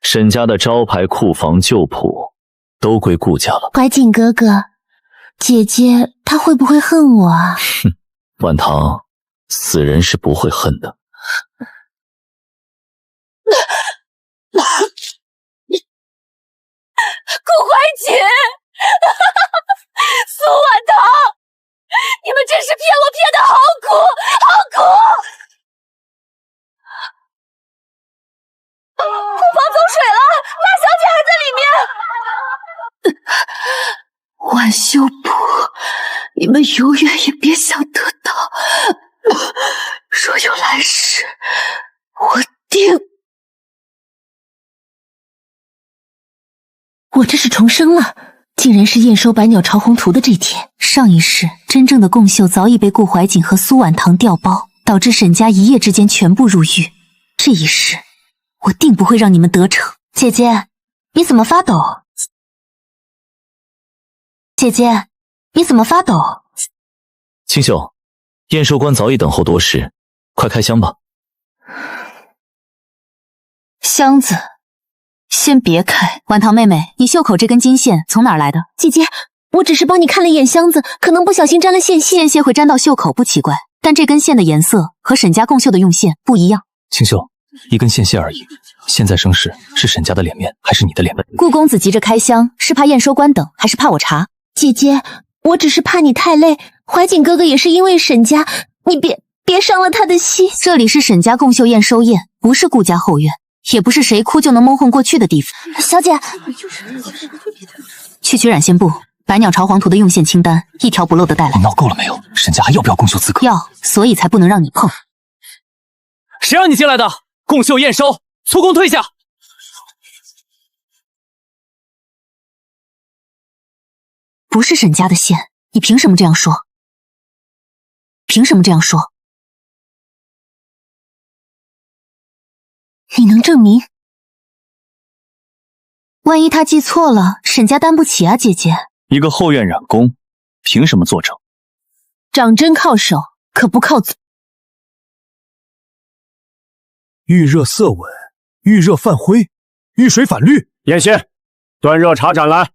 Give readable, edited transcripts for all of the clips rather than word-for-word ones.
沈家的招牌库房旧谱都归顾家了。怀瑾哥哥，姐姐她会不会恨我啊？哼，晚唐，死人是不会恨的。顾怀瑾，苏婉棠，你们真是骗我骗得好苦，好苦！库房走水了，大小姐还在里面。万修补，你们永远也别想得到。若有来世，我定……我这是重生了，竟然是验收百鸟朝宏图的这天。上一世，真正的共秀早已被顾怀瑾和苏婉棠调包，导致沈家一夜之间全部入狱。这一世，我定不会让你们得逞。姐姐，你怎么发抖？姐姐，你怎么发抖？清秀，验收官早已等候多时，快开箱吧。箱子先别开。婉棠妹妹，你袖口这根金线从哪儿来的？姐姐，我只是帮你看了一眼箱子，可能不小心沾了线。线会沾到袖口不奇怪，但这根线的颜色和沈家共绣的用线不一样。清秀，一根线而已，现在生事是沈家的脸面还是你的脸面？顾公子急着开箱，是怕验收官等，还是怕我查？姐姐，我只是怕你太累。怀瑾哥哥也是因为沈家，你别伤了他的心。这里是沈家共绣验收宴，不是顾家后院，也不是谁哭就能蒙混过去的地方。小姐，去取染线部，百鸟朝皇图的用线清单，一条不漏的带来。你闹够了没有？沈家还要不要共绣资格？要，所以才不能让你碰。谁让你进来的？共绣验收，粗工退下。不是沈家的线，你凭什么这样说？凭什么这样说？你能证明？万一他记错了，沈家担不起啊，姐姐。一个后院染工，凭什么作证？掌针靠手，可不靠嘴。遇热色稳，遇热泛灰，遇水反绿。验线，端热茶盏来。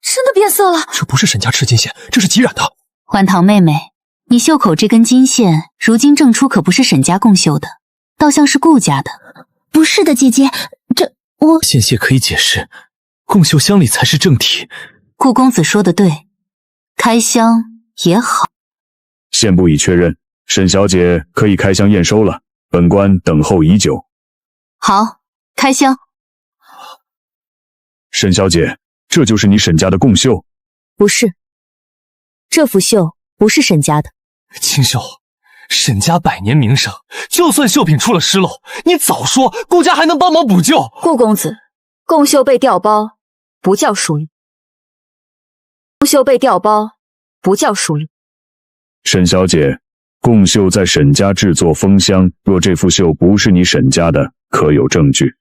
真的变色了！这不是沈家赤金线，这是即染的。婉棠妹妹，你袖口这根金线，如今证出可不是沈家共绣的，倒像是顾家的。不是的，姐姐，我线屑可以解释，共绣箱里才是正题。顾公子说的对，开箱也好。线部已确认，沈小姐可以开箱验收了，本官等候已久。好，开箱。沈小姐，这就是你沈家的共绣？不是，这幅绣不是沈家的。清秀，沈家百年名声，就算绣品出了失漏，你早说，顾家还能帮忙补救。顾公子，共绣被调包，不叫疏漏。共绣被调包，不叫疏漏。沈小姐，共绣在沈家制作封箱，若这幅绣不是你沈家的，可有证据？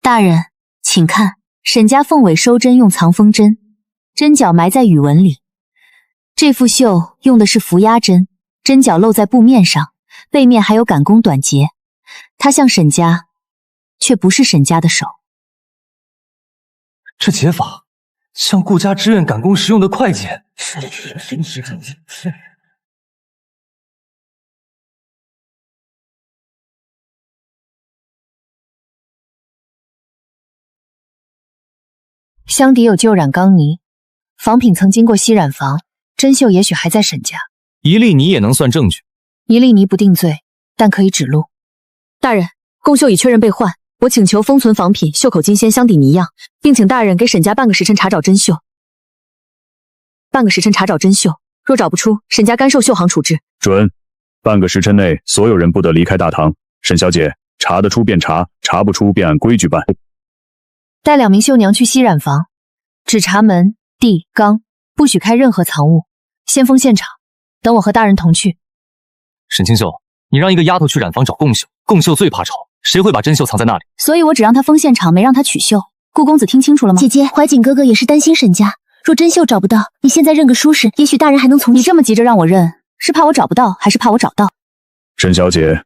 大人，请看，沈家凤尾收针用藏锋针，针脚埋在羽纹里。这幅绣用的是浮压针，针脚露在布面上，背面还有赶工短结。它像沈家，却不是沈家的手。这结法像顾家织院赶工时用的快剪。箱底有旧染钢泥，仿品曾经过锡染房，针绣也许还在沈家。一粒泥也能算证据？一粒泥不定罪，但可以指路。大人，共绣已确认被换，我请求封存仿品，袖口金线箱底泥样，并请大人给沈家半个时辰查找真绣。半个时辰查找真绣，若找不出，沈家干受绣行处置。准。半个时辰内，所有人不得离开大堂。沈小姐，查得出便查，查不出便按规矩办。带2名绣娘去锡染房，只查门、地、缸，不许开任何藏物。先锋现场，等我和大人同去。沈清秀，你让一个丫头去染房找共绣，共绣最怕丑，谁会把真绣藏在那里？所以我只让她封现场，没让她取绣。顾公子听清楚了吗？姐姐，怀瑾哥哥也是担心沈家，若真绣找不到，你现在认个舒适，也许大人还能从。你这么急着让我认，是怕我找不到，还是怕我找到？沈小姐，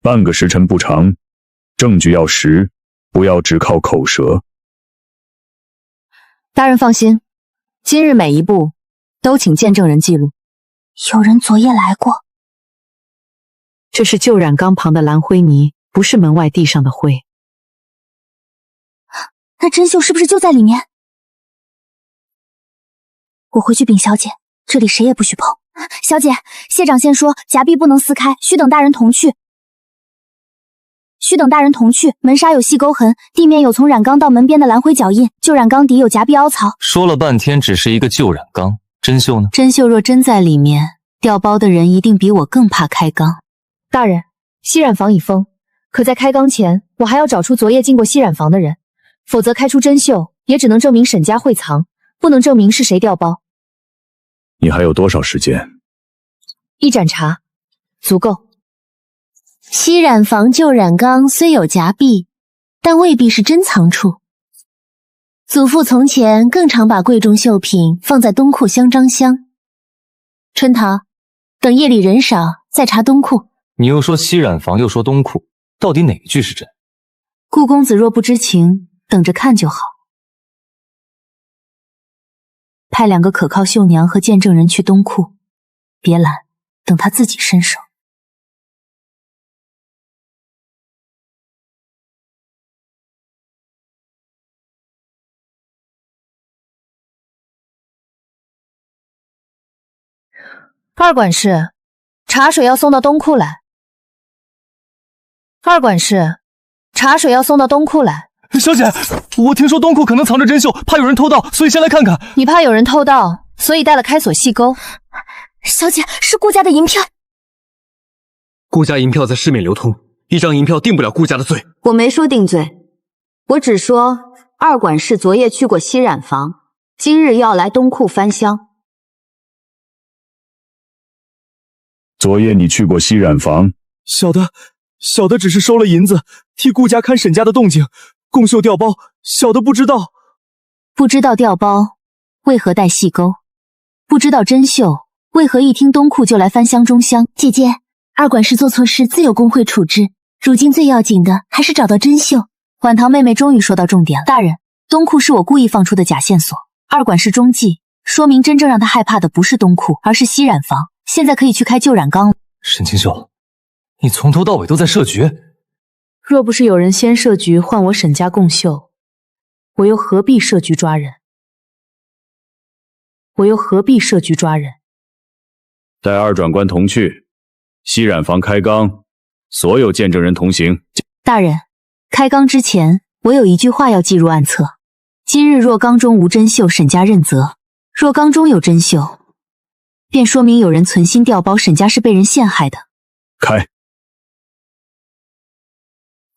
半个时辰不长，证据要实，不要只靠口舌。大人放心，今日每一步都请见证人记录。有人昨夜来过。这是旧染缸旁的蓝灰泥，不是门外地上的灰。那珍秀是不是就在里面？我回去禀小姐，这里谁也不许碰。小姐，谢长先说夹壁不能撕开，须等大人同去。门纱有细沟痕，地面有从染缸到门边的蓝灰脚印，旧染缸底有夹壁凹槽。说了半天，只是一个旧染缸，珍秀呢？珍秀若真在里面，调包的人一定比我更怕开缸。大人，吸染房已封，可在开缸前，我还要找出昨夜进过吸染房的人，否则开出珍秀也只能证明沈家会藏，不能证明是谁调包。你还有多少时间？一盏茶，足够。吸染房旧染缸虽有夹壁，但未必是珍藏处。祖父从前更常把贵重绣品放在东库香樟箱。春桃，等夜里人少再查东库。你又说吸染房，又说东库，到底哪一句是真？顾公子若不知情，等着看就好。派2个可靠绣娘和见证人去东库，别拦，等他自己伸手。二管事，茶水要送到东库来。二管事，茶水要送到东库来。小姐，我听说东库可能藏着珍秀，怕有人偷盗，所以先来看看。你怕有人偷盗，所以带了开锁细钩。小姐，是顾家的银票。顾家银票在市面流通，一张银票定不了顾家的罪。我没说定罪，我只说二管事昨夜去过吸染房，今日要来东库翻箱。昨夜你去过吸染房？小的只是收了银子，替顾家看沈家的动静。供秀调包，小的不知道。不知道调包，为何带细钩？不知道珍秀，为何一听东库就来翻箱中箱？姐姐，二管事做错事自有工会处置，如今最要紧的还是找到珍秀。婉堂妹妹终于说到重点了。大人，东库是我故意放出的假线索，二管事中计，说明真正让他害怕的不是东库，而是吸染房。现在可以去开旧染缸了。沈清秀，你从头到尾都在设局。若不是有人先设局换我沈家共秀，我又何必设局抓人？带二转官同去，吸染房开缸，所有见证人同行。大人，开缸之前，我有一句话要记入案册：今日若缸中无珍秀，沈家认责；若缸中有珍秀，便说明有人存心调包，沈家是被人陷害的。开。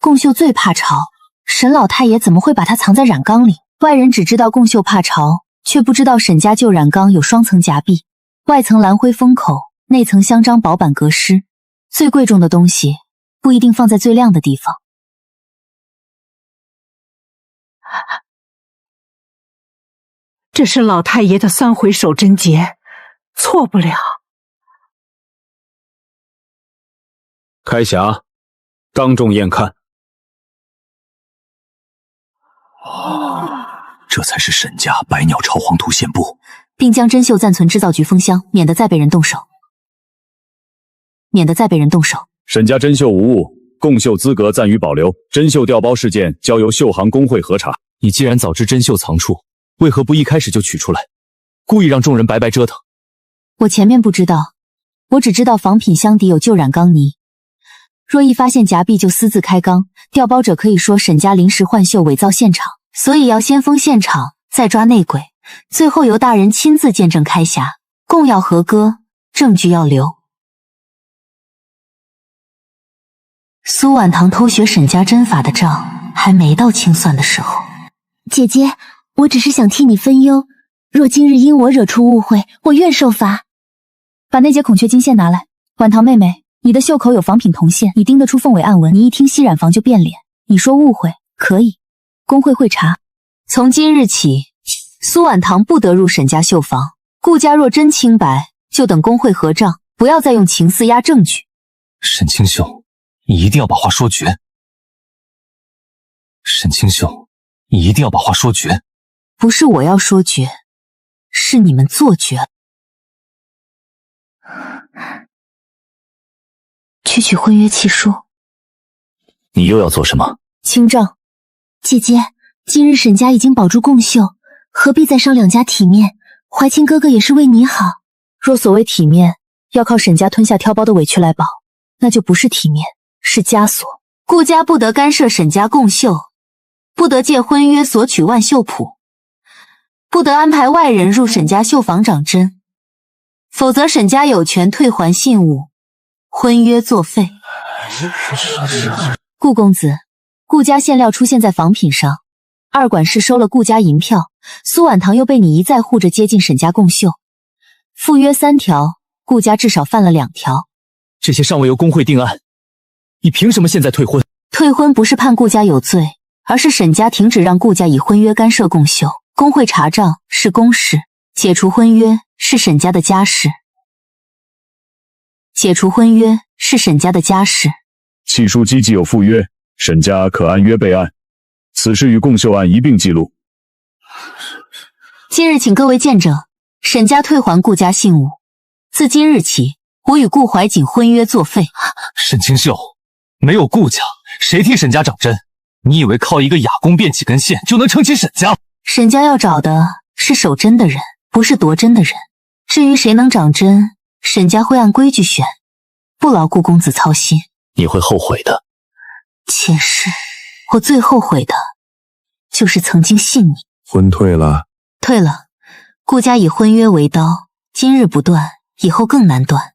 共秀最怕潮，沈老太爷怎么会把它藏在染缸里？外人只知道共秀怕潮，却不知道沈家旧染缸有双层夹壁，外层蓝灰封口，内层香樟薄板隔湿。最贵重的东西不一定放在最亮的地方。这是老太爷的3回守贞节，错不了。开匣，当众验看。这才是沈家百鸟朝黄图线布，并将珍秀暂存制造局封箱，免得再被人动手。沈家珍秀无误，共秀资格暂予保留。珍秀调包事件交由秀行工会核查。你既然早知珍秀藏处，为何不一开始就取出来，故意让众人白白折腾？我前面不知道，我只知道仿品箱底有旧染缸泥。若一发现夹壁就私自开缸，调包者可以说沈家临时换绣伪造现场，所以要先封现场，再抓内鬼，最后由大人亲自见证开匣，供要合歌，证据要留。苏婉堂偷学沈家针法的账还没到清算的时候。姐姐，我只是想替你分忧，若今日因我惹出误会，我愿受罚。把那节孔雀金线拿来。婉堂妹妹，你的袖口有仿品铜线，你盯得出凤尾暗纹，你一听吸染房就变脸。你说误会，可以，工会会查。从今日起，苏婉堂不得入沈家绣房。顾家若真清白，就等工会核账，不要再用情肆压证据。沈清秀，你一定要把话说绝。沈清秀，你一定要把话说绝。不是我要说绝，是你们做绝了。去取婚约契书。你又要做什么？清账。姐姐，今日沈家已经保住贡秀，何必再伤两家体面？怀清哥哥也是为你好。若所谓体面，要靠沈家吞下挑包的委屈来保，那就不是体面，是枷锁。顾家不得干涉沈家贡秀，不得借婚约索取万绣谱，不得安排外人入沈家绣坊掌针，否则沈家有权退还信物，婚约作废。顾公子，顾家馅料出现在仿品上，二管事收了顾家银票，苏婉堂又被你一再护着接近沈家贡秀，附约3条，顾家至少犯了2条。这些尚未由工会定案，你凭什么现在退婚？退婚不是判顾家有罪，而是沈家停止让顾家以婚约干涉贡秀。工会查账是公事，解除婚约是沈家的家事。解除婚约是沈家的家事。契书机既有附约，沈家可按约备案，此事与贡秀案一并记录。今日请各位见证，沈家退还顾家信物。自今日起，我与顾怀瑾婚约作废。沈清秀，没有顾家，谁替沈家掌针？你以为靠一个哑工变起根线就能撑起沈家？沈家要找的是守贞的人，不是夺针的人。至于谁能掌针，沈家会按规矩选，不劳顾公子操心。你会后悔的。妾室，我最后悔的就是曾经信你。婚退了？退了。顾家以婚约为刀，今日不断，以后更难断。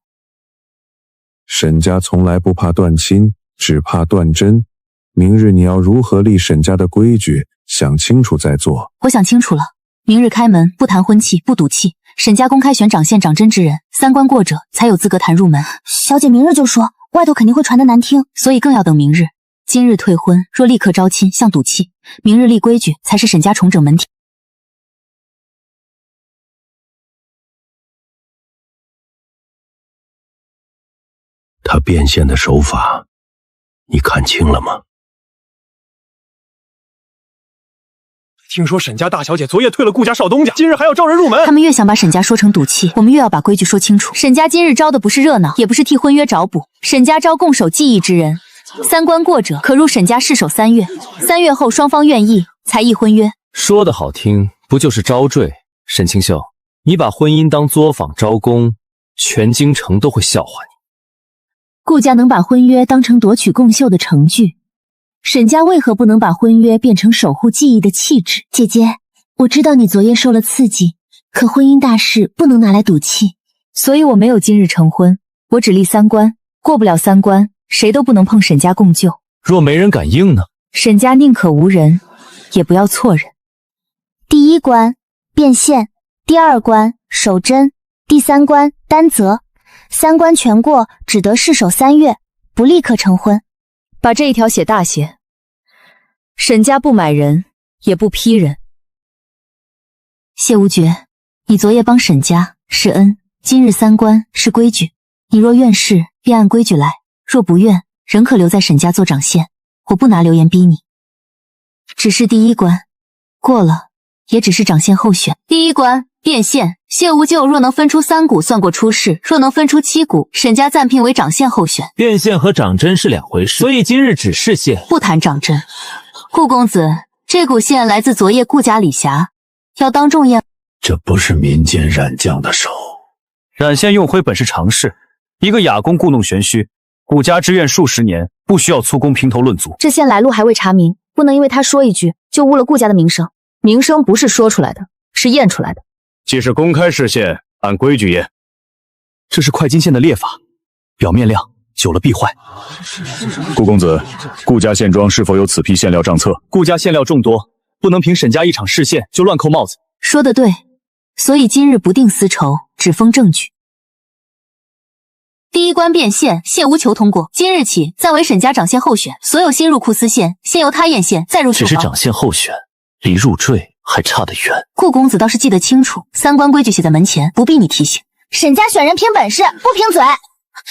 沈家从来不怕断亲，只怕断针。明日你要如何立沈家的规矩，想清楚再做。我想清楚了，明日开门不谈婚契，不赌气，沈家公开选掌线掌针之人，3关过者才有资格谈入门。小姐明日就说，外头肯定会传得难听，所以更要等明日。今日退婚，若立刻招亲，像赌气；明日立规矩，才是沈家重整门庭。他变现的手法，你看清了吗？听说沈家大小姐昨夜退了顾家少东家，今日还要招人入门。他们越想把沈家说成赌气，我们越要把规矩说清楚。沈家今日招的不是热闹，也不是替婚约找补，沈家招共守记忆之人，3关过者可入沈家试守3月，3月后双方愿意才议婚约。说的好听，不就是招赘？沈清秀，你把婚姻当作坊招工，全京城都会笑话你。顾家能把婚约当成夺取贡秀的程序，沈家为何不能把婚约变成守护记忆的气质？姐姐，我知道你昨夜受了刺激，可婚姻大事不能拿来赌气，所以我没有今日成婚，我只立3关，过不了3关，谁都不能碰沈家共救。若没人敢应呢？沈家宁可无人，也不要错人。第1关变现，第2关守贞，第3关担责，3关全过，只得试守3月，不立刻成婚。把这一条写大些。沈家不买人，也不批人。谢无绝，你昨夜帮沈家是恩，今日3关是规矩。你若愿试，便按规矩来；若不愿，仍可留在沈家做掌线。我不拿流言逼你。只是第1关过了，也只是掌线候选。第1关变现，谢无咎若能分出3股，算过出世；若能分出7股，沈家暂聘为掌线候选。变现和掌针是2回事，所以今日只是线，不谈掌针。顾公子，这股线来自昨夜顾家李霞，要当众验。这不是民间染匠的手。染线用灰本是常事，一个哑工故弄玄虚，顾家之怨数10年，不需要粗工评头论足。这线来路还未查明，不能因为他说一句就污了顾家的名声。名声不是说出来的，是验出来的。既是公开视线，按规矩验。这是快金线的裂法，表面亮，久了必坏。顾公子，顾家线庄是否有此批线料账册？顾家线料众多，不能凭沈家一场试线就乱扣帽子。说得对，所以今日不定私仇，只封证据。第1关变现，谢无求通过，今日起暂为沈家掌线候选，所有新入库丝线，先由他验线，再入手房。只是掌线候选，离入赘还差得远。顾公子倒是记得清楚，3关规矩写在门前，不必你提醒。沈家选人凭本事，不凭嘴。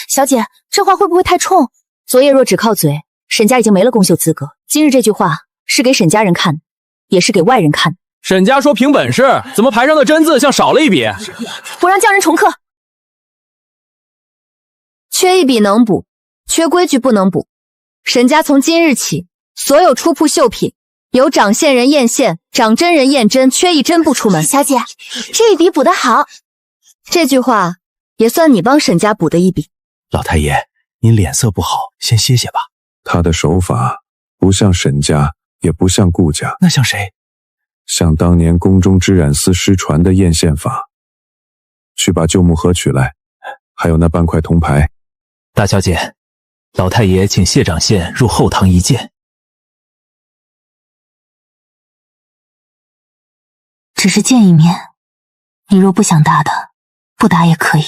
小姐，这话会不会太冲？昨夜若只靠嘴，沈家已经没了宫秀资格。今日这句话是给沈家人看，也是给外人看。沈家说凭本事，怎么牌上的真字像少了一笔？我让匠人重刻。缺一笔能补，缺规矩不能补。沈家从今日起，所有出铺绣品由掌线人验线，掌针人验针，缺一针不出门。小姐，这一笔补得好。这句话也算你帮沈家补的一笔。老太爷，您脸色不好，先歇歇吧。他的手法不像沈家，也不像顾家，那像谁？像当年宫中织染司失传的验线法。去把旧木盒取来，还有那半块铜牌。大小姐，老太爷请谢掌线入后堂一见。只是见一面，你若不想打的，不打也可以。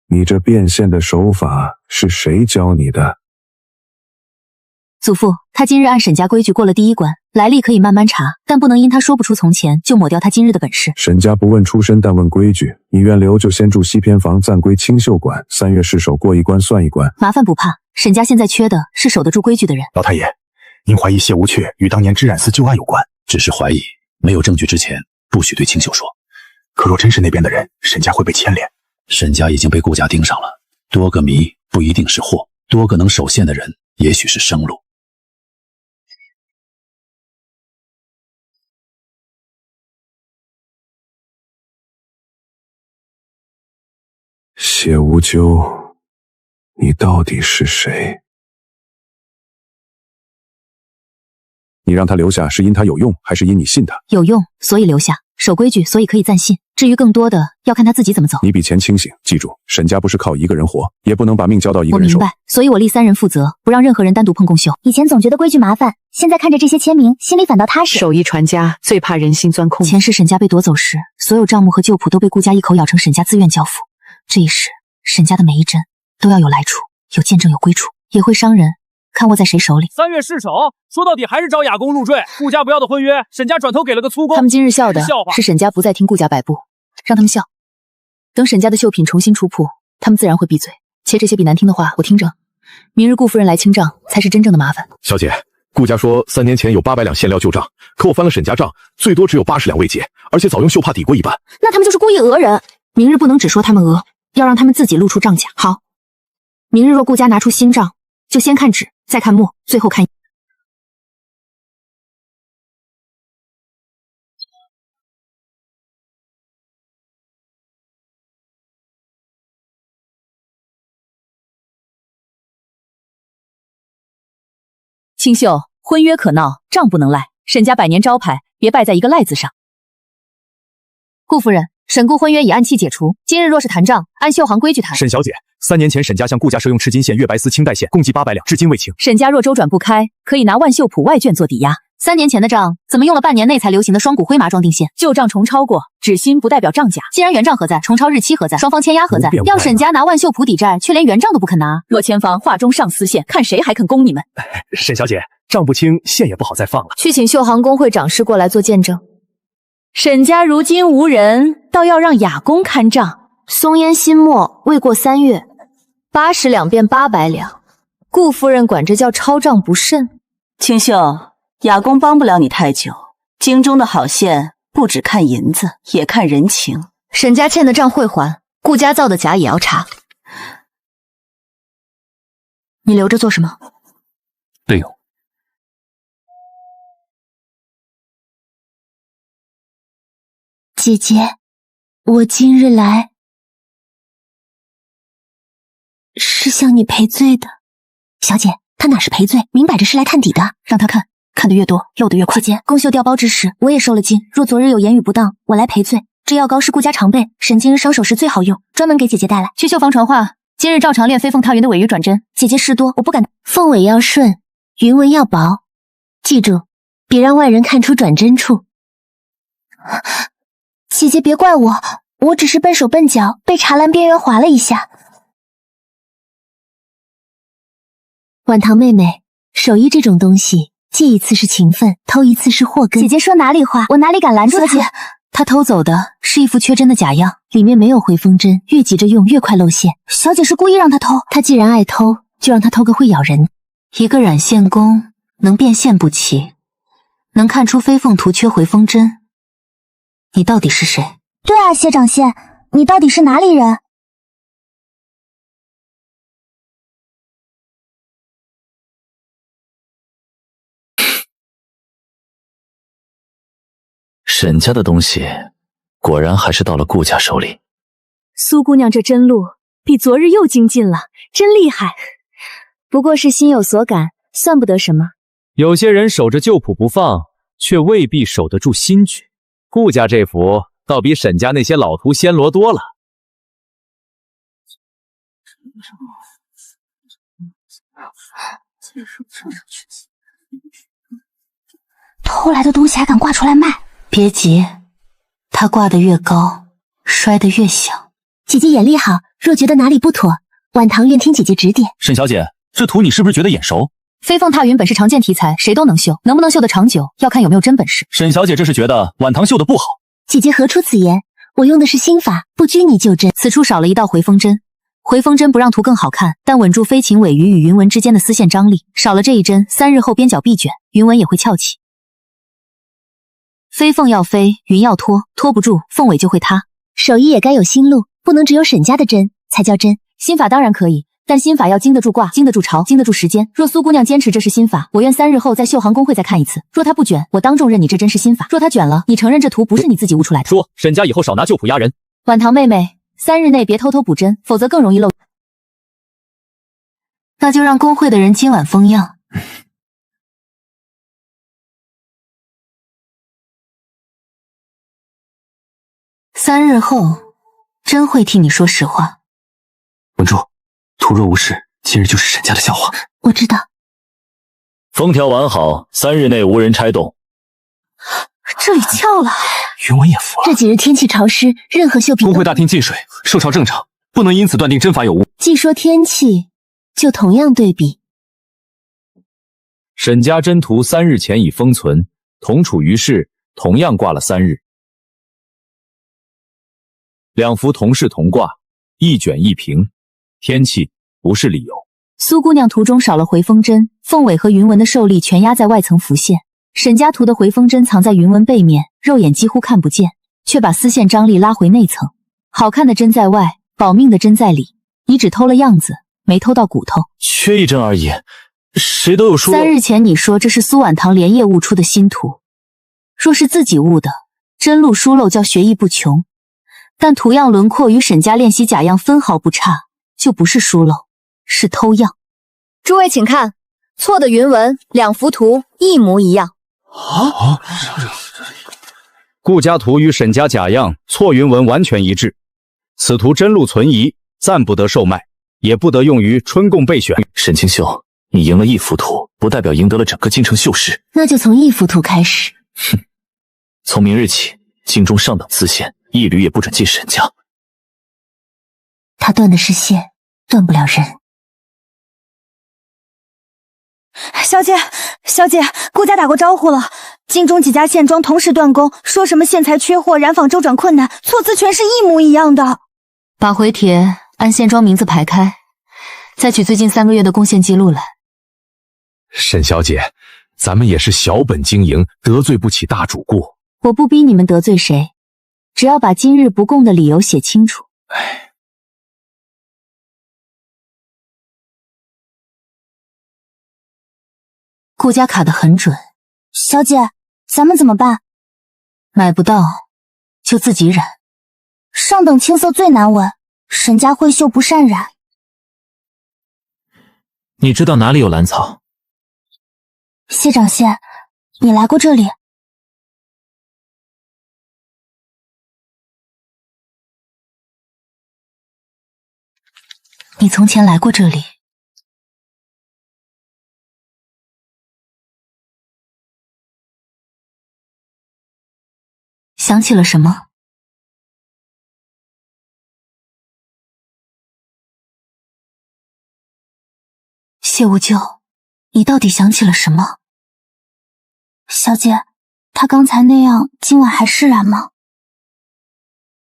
你这变现的手法是谁教你的？祖父，他今日按沈家规矩过了第一关，来历可以慢慢查，但不能因他说不出从前就抹掉他今日的本事。沈家不问出身，但问规矩。你愿留就先住西偏房，暂归清秀馆，3月试手过一关算一关。麻烦不怕，沈家现在缺的是守得住规矩的人。老太爷，您怀疑谢无缺与当年织染司旧案有关？只是怀疑，没有证据之前，不许对清秀说。可若真是那边的人，沈家会被牵连。沈家已经被顾家盯上了，多个谜不一定是祸，多个能守线的人也许是生路。谢无咎，你到底是谁？你让他留下是因他有用，还是因你信他？有用，所以留下；守规矩，所以可以暂信。至于更多的，要看他自己怎么走。你比钱清醒，记住，沈家不是靠一个人活，也不能把命交到一个人手。我明白，所以我立3人负责，不让任何人单独碰共秀。以前总觉得规矩麻烦，现在看着这些签名，心里反倒踏实。手艺传家最怕人心钻空。前世沈家被夺走时，所有账目和旧谱都被顾家一口咬成沈家自愿交付。这一世，沈家的每一针都要有来处，有见证，有归处，也会伤人，看握在谁手里。3月试手，说到底还是找雅公入赘。顾家不要的婚约，沈家转头给了个粗工。他们今日笑的是沈家不再听顾家摆布，让他们笑。等沈家的绣品重新出铺，他们自然会闭嘴。且这些笔难听的话我听着，明日顾夫人来清账才是真正的麻烦。小姐，顾家说3年前有800两现料旧账，可我翻了沈家账，最多只有80两未结，而且早用绣帕抵过一半。那他们就是故意讹人。明日不能只说他们讹，要让他们自己露出账假。好，明日若顾家拿出新账，就先看纸，再看墨，最后看。清秀，婚约可闹，账不能赖。沈家百年招牌，别败在一个赖字上。顾夫人，沈顾婚约已按期解除，今日若是谈账，按绣行规矩谈。沈小姐，3年前沈家向顾家赊用赤金线、月白丝、清代线，共计800两，至今未清。沈家若周转不开，可以拿万绣谱外卷做抵押。3年前的账，怎么用了半年内才流行的双股灰麻装订线？旧账重抄过，纸新不代表账假。既然原账何在，重抄日期何在？双方签押何在？要沈家拿万绣谱抵债，却连原账都不肯拿。若前方画中上丝线，看谁还肯供你们。沈小姐，账不清，线也不好再放了。去请绣行工会掌事过来做见证。沈家如今无人，倒要让雅公看账。松烟新墨未过3月，80两变800两，顾夫人管这叫抄账不慎。清秀，雅公帮不了你太久。京中的好线不只看银子，也看人情。沈家欠的账会还，顾家造的假也要查。你留着做什么？备用。姐姐，我今日来是向你赔罪的。小姐，他哪是赔罪，明摆着是来看底的。让他看，看得越多，漏得越快。姐姐，宫秀调包之时，我也受了惊。若昨日有言语不当，我来赔罪。这药膏是顾家常备，沈今日伤手时最好用，专门给姐姐带来。去绣房传话，今日照常练飞凤踏云的尾鱼转针。姐姐事多，我不敢。凤尾要顺，云纹要薄，记住，别让外人看出转针处。姐姐别怪我，我只是笨手笨脚，被茶篮边缘划了一下。婉堂妹妹，手艺这种东西，借一次是情分，偷一次是祸根。姐姐说哪里话，我哪里敢拦住她？小姐，她偷走的是一副缺针的假样，里面没有回风针，越急着用越快露馅。小姐是故意让她偷，她既然爱偷，就让她偷个会咬人。一个染线工能变现不齐，能看出飞凤图缺回风针，你到底是谁？对啊，谢长线，你到底是哪里人？沈家的东西，果然还是到了顾家手里。苏姑娘这针路比昨日又精进了，真厉害。不过是心有所感，算不得什么。有些人守着旧谱不放，却未必守得住新局。顾家这幅倒比沈家那些老图暹罗多了。偷来的东西还敢挂出来卖？别急，他挂得越高，摔得越响。姐姐眼力好，若觉得哪里不妥，婉堂愿听姐姐指点。沈小姐，这图你是不是觉得眼熟？飞凤踏云本是常见题材，谁都能绣，能不能绣得长久，要看有没有真本事。沈小姐这是觉得婉堂绣的不好？姐姐何出此言？我用的是心法，不拘泥就针。此处少了一道回风针，回风针不让图更好看，但稳住飞禽尾鱼与云纹之间的丝线张力。少了这一针，3日后边角必卷，云纹也会翘起。飞凤要飞，云要拖，拖不住，凤尾就会塌。手艺也该有新路，不能只有沈家的针才叫针。心法当然可以，但心法要经得住挂，经得住潮，经得住时间。若苏姑娘坚持这是心法，我愿3日后在绣行工会再看一次。若她不卷，我当众认你这真是心法；若她卷了，你承认这图不是你自己悟出来的。说沈家以后少拿旧谱压人。婉堂妹妹，3日内别偷偷补针，否则更容易漏。那就让工会的人今晚封样。3日后，真会替你说实话。稳住，图若无事，今日就是沈家的笑话。我知道。封条完好，3日内无人拆动。这里翘了，云纹也服了。这几日天气潮湿，任何绣品工会大厅进水，受潮正常，不能因此断定针法有误。既说天气，就同样对比。沈家真图3日前已封存，同处于世，同样挂了3日。2幅同是同挂，一卷一平，天气不是理由。苏姑娘图中少了回风针，凤尾和云纹的受力全压在外层浮现。沈家图的回风针藏在云纹背面，肉眼几乎看不见，却把丝线张力拉回内层。好看的针在外，保命的针在里。你只偷了样子，没偷到骨头。缺一针而已，谁都有说。3日前你说这是苏婉堂连夜悟出的新图，若是自己悟的，针路疏漏叫学艺不穷。但图样轮廓与沈家练习假样分毫不差，就不是疏漏，是偷样。诸位请看，错的云纹，2幅图一模一样。顾家图与沈家假样错云纹完全一致，此图真路存疑，暂不得售卖，也不得用于春贡备选。沈清秀，你赢了1幅图，不代表赢得了整个京城绣市。那就从1幅图开始。哼，从明日起，京中上等丝线一缕也不准进沈家。他断的是线，断不了人。小姐，小姐，顾家打过招呼了，京中几家线庄同时断供，说什么线材缺货，染坊周转困难，措辞全是一模一样的。把回帖按线庄名字排开，再取最近3个月的贡献记录来。沈小姐，咱们也是小本经营，得罪不起大主顾。我不逼你们得罪谁，只要把今日不供的理由写清楚。顾家卡得很准。小姐，咱们怎么办？买不到就自己染。上等青色最难闻，沈家会绣不善染。你知道哪里有兰草？谢长线，你来过这里？你从前来过这里。想起了什么？谢无咎。你到底想起了什么？小姐，他刚才那样，今晚还释然吗？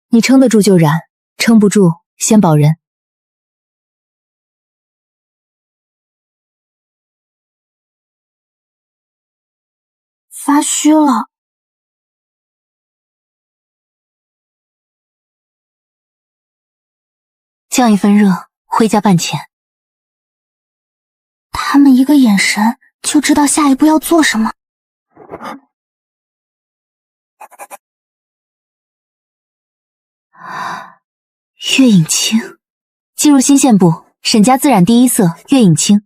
你撑得住就染，撑不住先保人。发虚了。降一分热，回家办钱。他们一个眼神就知道下一步要做什么。月影清，进入新线部，沈家自染第一色月影清。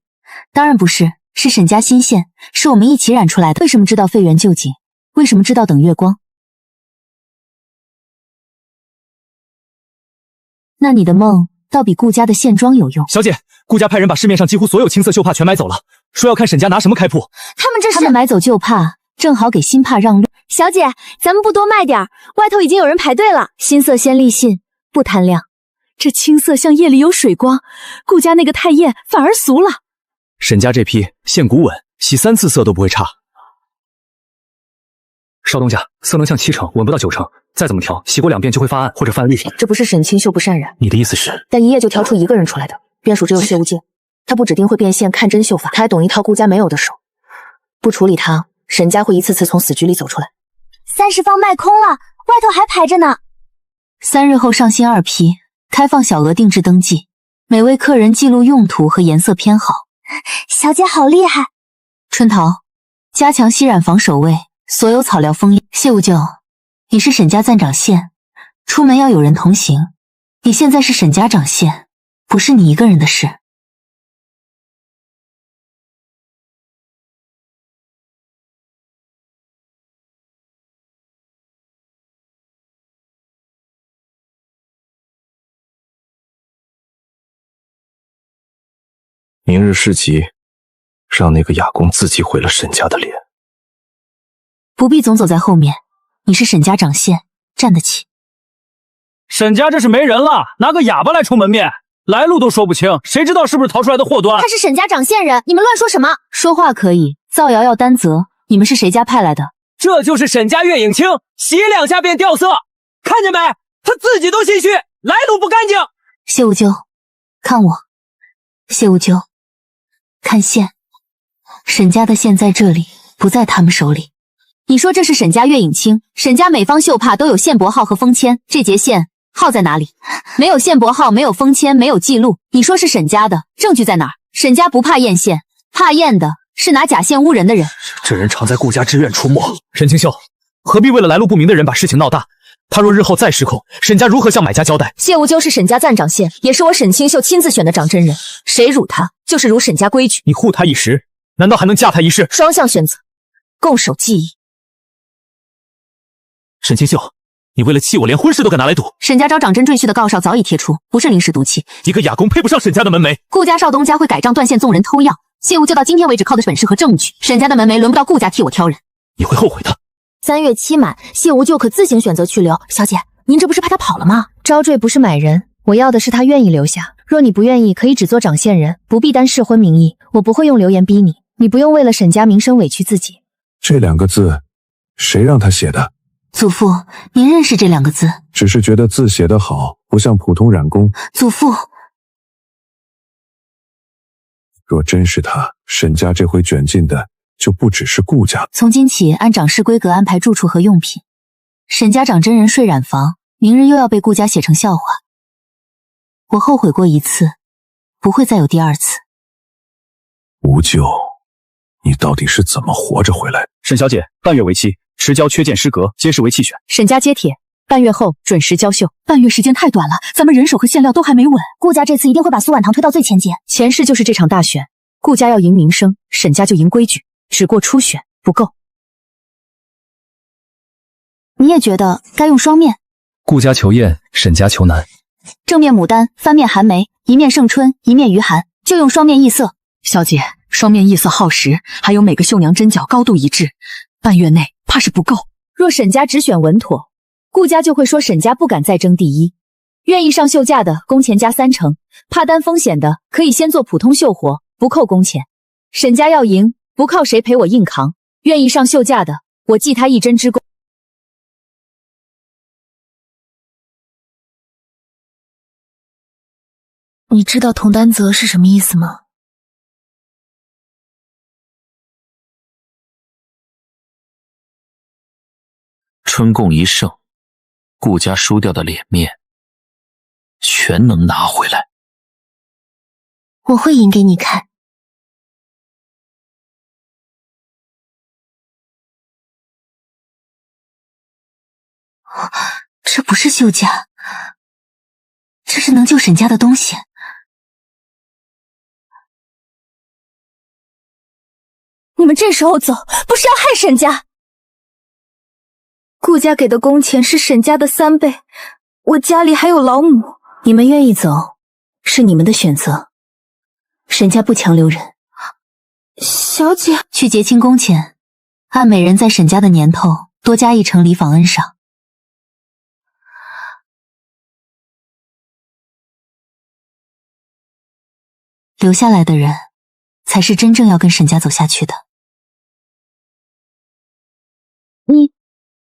当然不是，是沈家新线，是我们一起染出来的。为什么知道废园救景？为什么知道等月光？那你的梦倒比顾家的线妆有用。小姐，顾家派人把市面上几乎所有青色绣帕全买走了，说要看沈家拿什么开铺。他们买走旧帕，正好给新帕让路。小姐，咱们不多卖点儿，外头已经有人排队了。新色先立信，不贪量。这青色像夜里有水光，顾家那个太艳反而俗了。沈家这批线骨稳，洗3次色都不会差。少东家，色能像7成，稳不到9成，再怎么调，洗过2遍就会发暗或者泛绿。这不是沈清秀不善染，你的意思是？但一夜就调出一个人出来的，便属只有谢无忌。他不指定会变现看针绣法，他还懂一套顾家没有的手。不处理他，沈家会一次次从死局里走出来。30方卖空了，外头还排着呢。 3日后上新2批，开放小额定制登记，每位客人记录用途和颜色偏好。小姐好厉害！春桃，加强吸染防守卫，所有草料枫叶。谢无咎，你是沈家暂掌线，出门要有人同行。你现在是沈家掌线，不是你一个人的事。明日市集，让那个哑公自己毁了沈家的脸。不必总走在后面，你是沈家掌线，站得起。沈家这是没人了，拿个哑巴来充门面，来路都说不清，谁知道是不是逃出来的祸端？他是沈家掌线人，你们乱说什么？说话可以，造谣要担责。你们是谁家派来的？这就是沈家月影清，洗2下便掉色，看见没？他自己都心虚，来路不干净。谢无咎，看我。谢无咎，看线。沈家的线在这里，不在他们手里。你说这是沈家月影清，沈家每方绣帕都有线帛号和封签，这节线号在哪里？没有线帛号，没有封签，没有记录。你说是沈家的，证据在哪儿？沈家不怕验线，怕验的是拿假线污人的人。这人常在顾家之院出没。沈清秀，何必为了来路不明的人把事情闹大？他若日后再失控，沈家如何向买家交代？谢无咎是沈家暂掌线，也是我沈清秀亲自选的掌针人，谁辱他，就是辱沈家规矩。你护他一时，难道还能嫁他一世？双向选择，共守记忆。沈清秀，你为了气我，连婚事都敢拿来赌。沈家招掌针赘婿的告哨早已贴出，不是临时赌气。一个哑公配不上沈家的门楣。顾家少东家会改账断线纵人偷药，谢无咎到今天为止靠的是本事和证据。沈家的门楣轮不到顾家替我挑人，你会后悔的。 3月期满，谢无咎可自行选择去留。小姐，您这不是怕他跑了吗？招赘不是买人，我要的是他愿意留下。若你不愿意，可以只做掌线人，不必担适婚名义。我不会用流言逼你，你不用为了沈家名声委屈自己。这2个字，谁让他写的？祖父，您认识这2个字？只是觉得字写得好，不像普通染工。祖父，若真是他，沈家这回卷进的。 就不只是顾家。从今起，按掌事规格安排住处和用品。沈家掌真人睡染房，明日又要被顾家写成笑话。我后悔过1次，不会再有第2次。无咎，你到底是怎么活着回来？沈小姐，半月为期，持交缺件失格，皆视为弃选。沈家接帖，半月后准时交绣。半月时间太短了，咱们人手和馅料都还没稳。顾家这次一定会把苏婉堂推到最前节。前世就是这场大选，顾家要赢名声，沈家就赢规矩。 只过初选不够，你也觉得该用双面？顾家求艳，沈家求难。正面牡丹，翻面寒梅，一面盛春，一面余寒，就用双面异色。小姐，双面异色耗时，还有每个绣娘针脚高度一致，半月内怕是不够。若沈家只选稳妥，顾家就会说沈家不敢再争第一。愿意上绣价的，工钱加3成；怕担风险的，可以先做普通绣活，不扣工钱。沈家要赢，不靠谁陪我硬扛，愿意上秀架的，我记他一针之功。你知道同担责是什么意思吗？春贡一胜，顾家输掉的脸面全能拿回来。我会赢给你看。这不是秀家，这是能救沈家的东西。你们这时候走，不是要害沈家？顾家给的工钱是沈家的3倍，我家里还有老母。你们愿意走，是你们的选择。沈家不强留人。小姐，去结清工钱，按每人在沈家的年头多加1成离访恩赏。留下来的人，才是真正要跟沈家走下去的。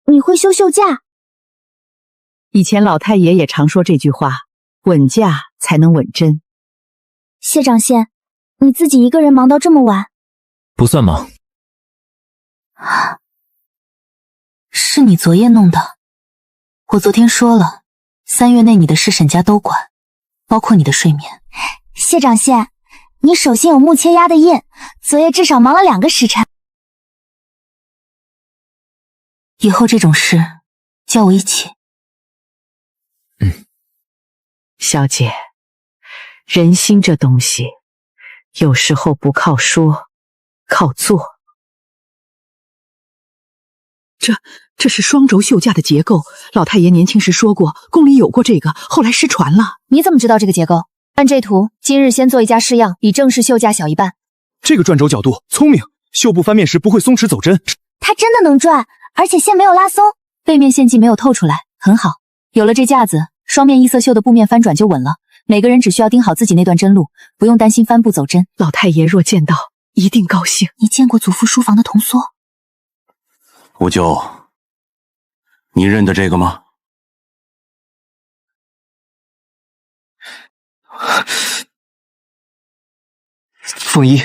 你会秀架？以前老太爷也常说这句话，稳架才能稳真。谢长县，你自己一个人忙到这么晚？不算忙。是你昨夜弄的。我昨天说了，3月内你的事沈家都管，包括你的睡眠。谢长县，你手心有木切压的印，昨夜至少忙了2个时辰。以后这种事叫我一起。小姐，人心这东西，有时候不靠说，靠做。这是双轴绣架的结构，老太爷年轻时说过，宫里有过这个，后来失传了。你怎么知道这个结构？按这图，今日先做一架式样，比正式绣架小一半。这个转轴角度聪明，绣布翻面时不会松弛走针。它真的能转，而且线没有拉松，背面线迹没有透出来，很好。有了这架子，双面异色绣的布面翻转就稳了。每个人只需要盯好自己那段针路，不用担心翻布走针。老太爷若见到，一定高兴。你见过祖父书房的铜梭？五舅，你认得这个吗？凤仪，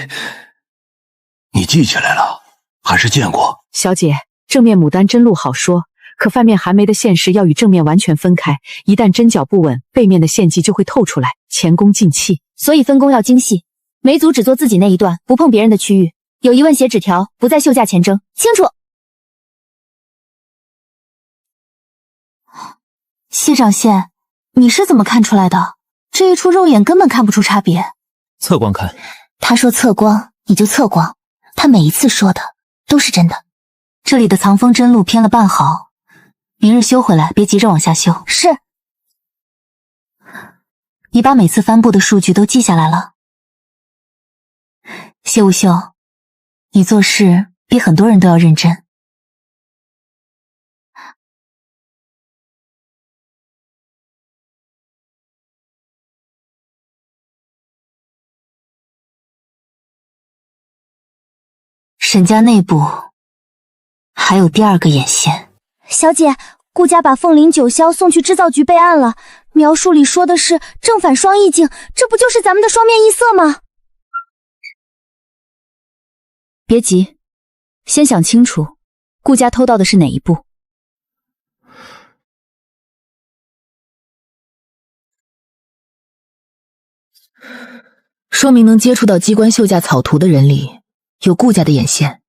你记起来了，还是见过？小姐，正面牡丹针路好说，可翻面寒梅的线势要与正面完全分开，一旦针脚不稳，背面的线迹就会透出来，前功尽弃。所以分工要精细，每组只做自己那一段，不碰别人的区域。有疑问写纸条，不在绣架前争。清楚。谢长县，你是怎么看出来的？这一出肉眼根本看不出差别。侧光看。他说侧光，你就侧光。他每一次说的都是真的。这里的藏锋针路偏了半毫，明日修回来，别急着往下修。是。你把每次帆布的数据都记下来了。谢无秀，你做事比很多人都要认真。沈家内部还有第2个眼线。小姐，顾家把凤翎9箫送去制造局备案了，描述里说的是正反双意境，这不就是咱们的双面异色吗？别急，先想清楚，顾家偷到的是哪一步？说明能接触到机关绣架草图的人里有顾家的眼线，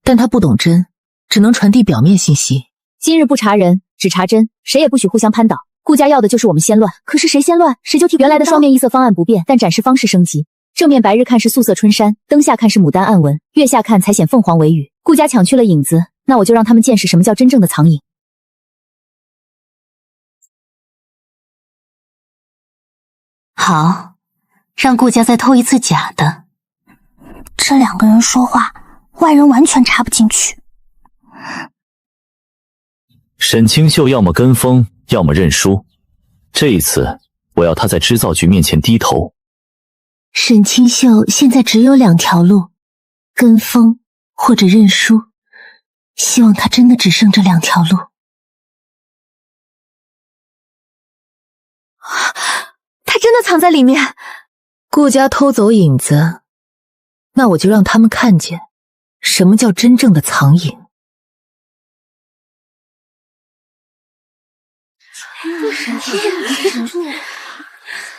但他不懂针，只能传递表面信息。今日不查人，只查针，谁也不许互相攀倒。顾家要的就是我们先乱，可是谁先乱，谁就替原来的双面异色方案不变，但展示方式升级。正面白日看是素色春山，灯下看是牡丹暗纹，月下看才显凤凰尾羽。顾家抢去了影子，那我就让他们见识什么叫真正的藏影。好，让顾家再偷一次假的。这2个人说话，外人完全插不进去。沈清秀要么跟风，要么认输。这一次，我要他在织造局面前低头。沈清秀现在只有2条路，跟风或者认输，希望他真的只剩这2条路。他真的藏在里面。顾家偷走影子，那我就让他们看见什么叫真正的藏影。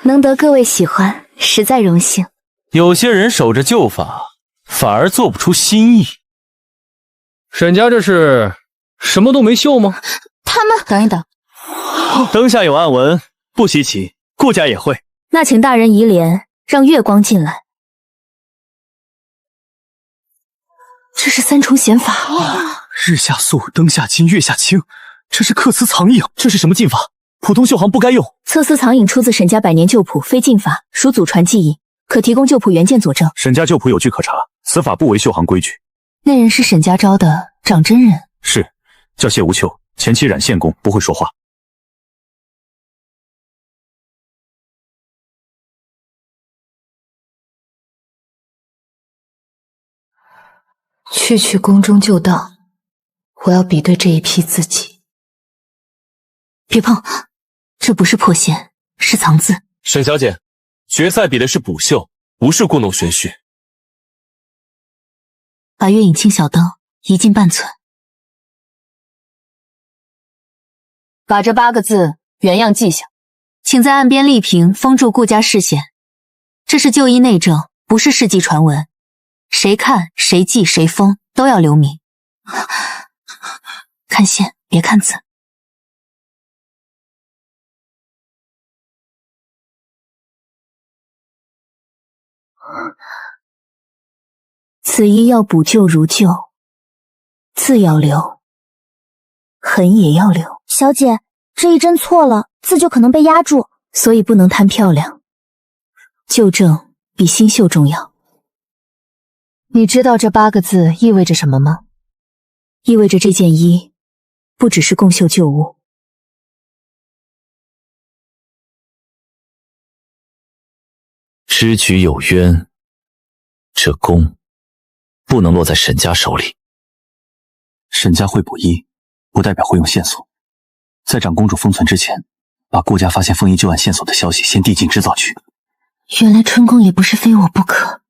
能得各位喜欢，实在荣幸。有些人守着旧法，反而做不出新意。沈家这是什么都没秀吗？他们等一等，灯下有暗纹，不稀奇，顾家也会。那请大人移帘，让月光进来。这是3重显法。日下素，灯下金，月下清，这是克丝藏影。这是什么禁法？普通绣行不该用。测丝藏影出自沈家100年旧谱，非禁法，属祖传技艺，可提供旧谱原件佐证。沈家旧谱有据可查，此法不违绣行规矩。那人是沈家招的长真人，是，叫谢无秋，前期染线工，不会说话。去宫中旧档，我要比对这一批字迹。别碰，这不是破线，是藏字。沈小姐，决赛比的是补绣，不是故弄玄虚。把月影清小灯移进半寸，把这8个字原样记下，请在岸边立瓶封住顾家视线。这是旧医内证，不是世纪传闻。谁看谁记谁封都要留名。看线别看字。此医要补救如旧，字要留，痕也要留。小姐，这一针错了，字就可能被压住，所以不能贪漂亮。旧证比新绣重要。你知道这8个字意味着什么吗？意味着这件衣不只是共绣旧物。知局有冤，这弓不能落在沈家手里。沈家会补衣，不代表会用线索。在长公主封存之前，把顾家发现凤衣旧案线索的消息先递进织造局。原来春宫也不是非我不可。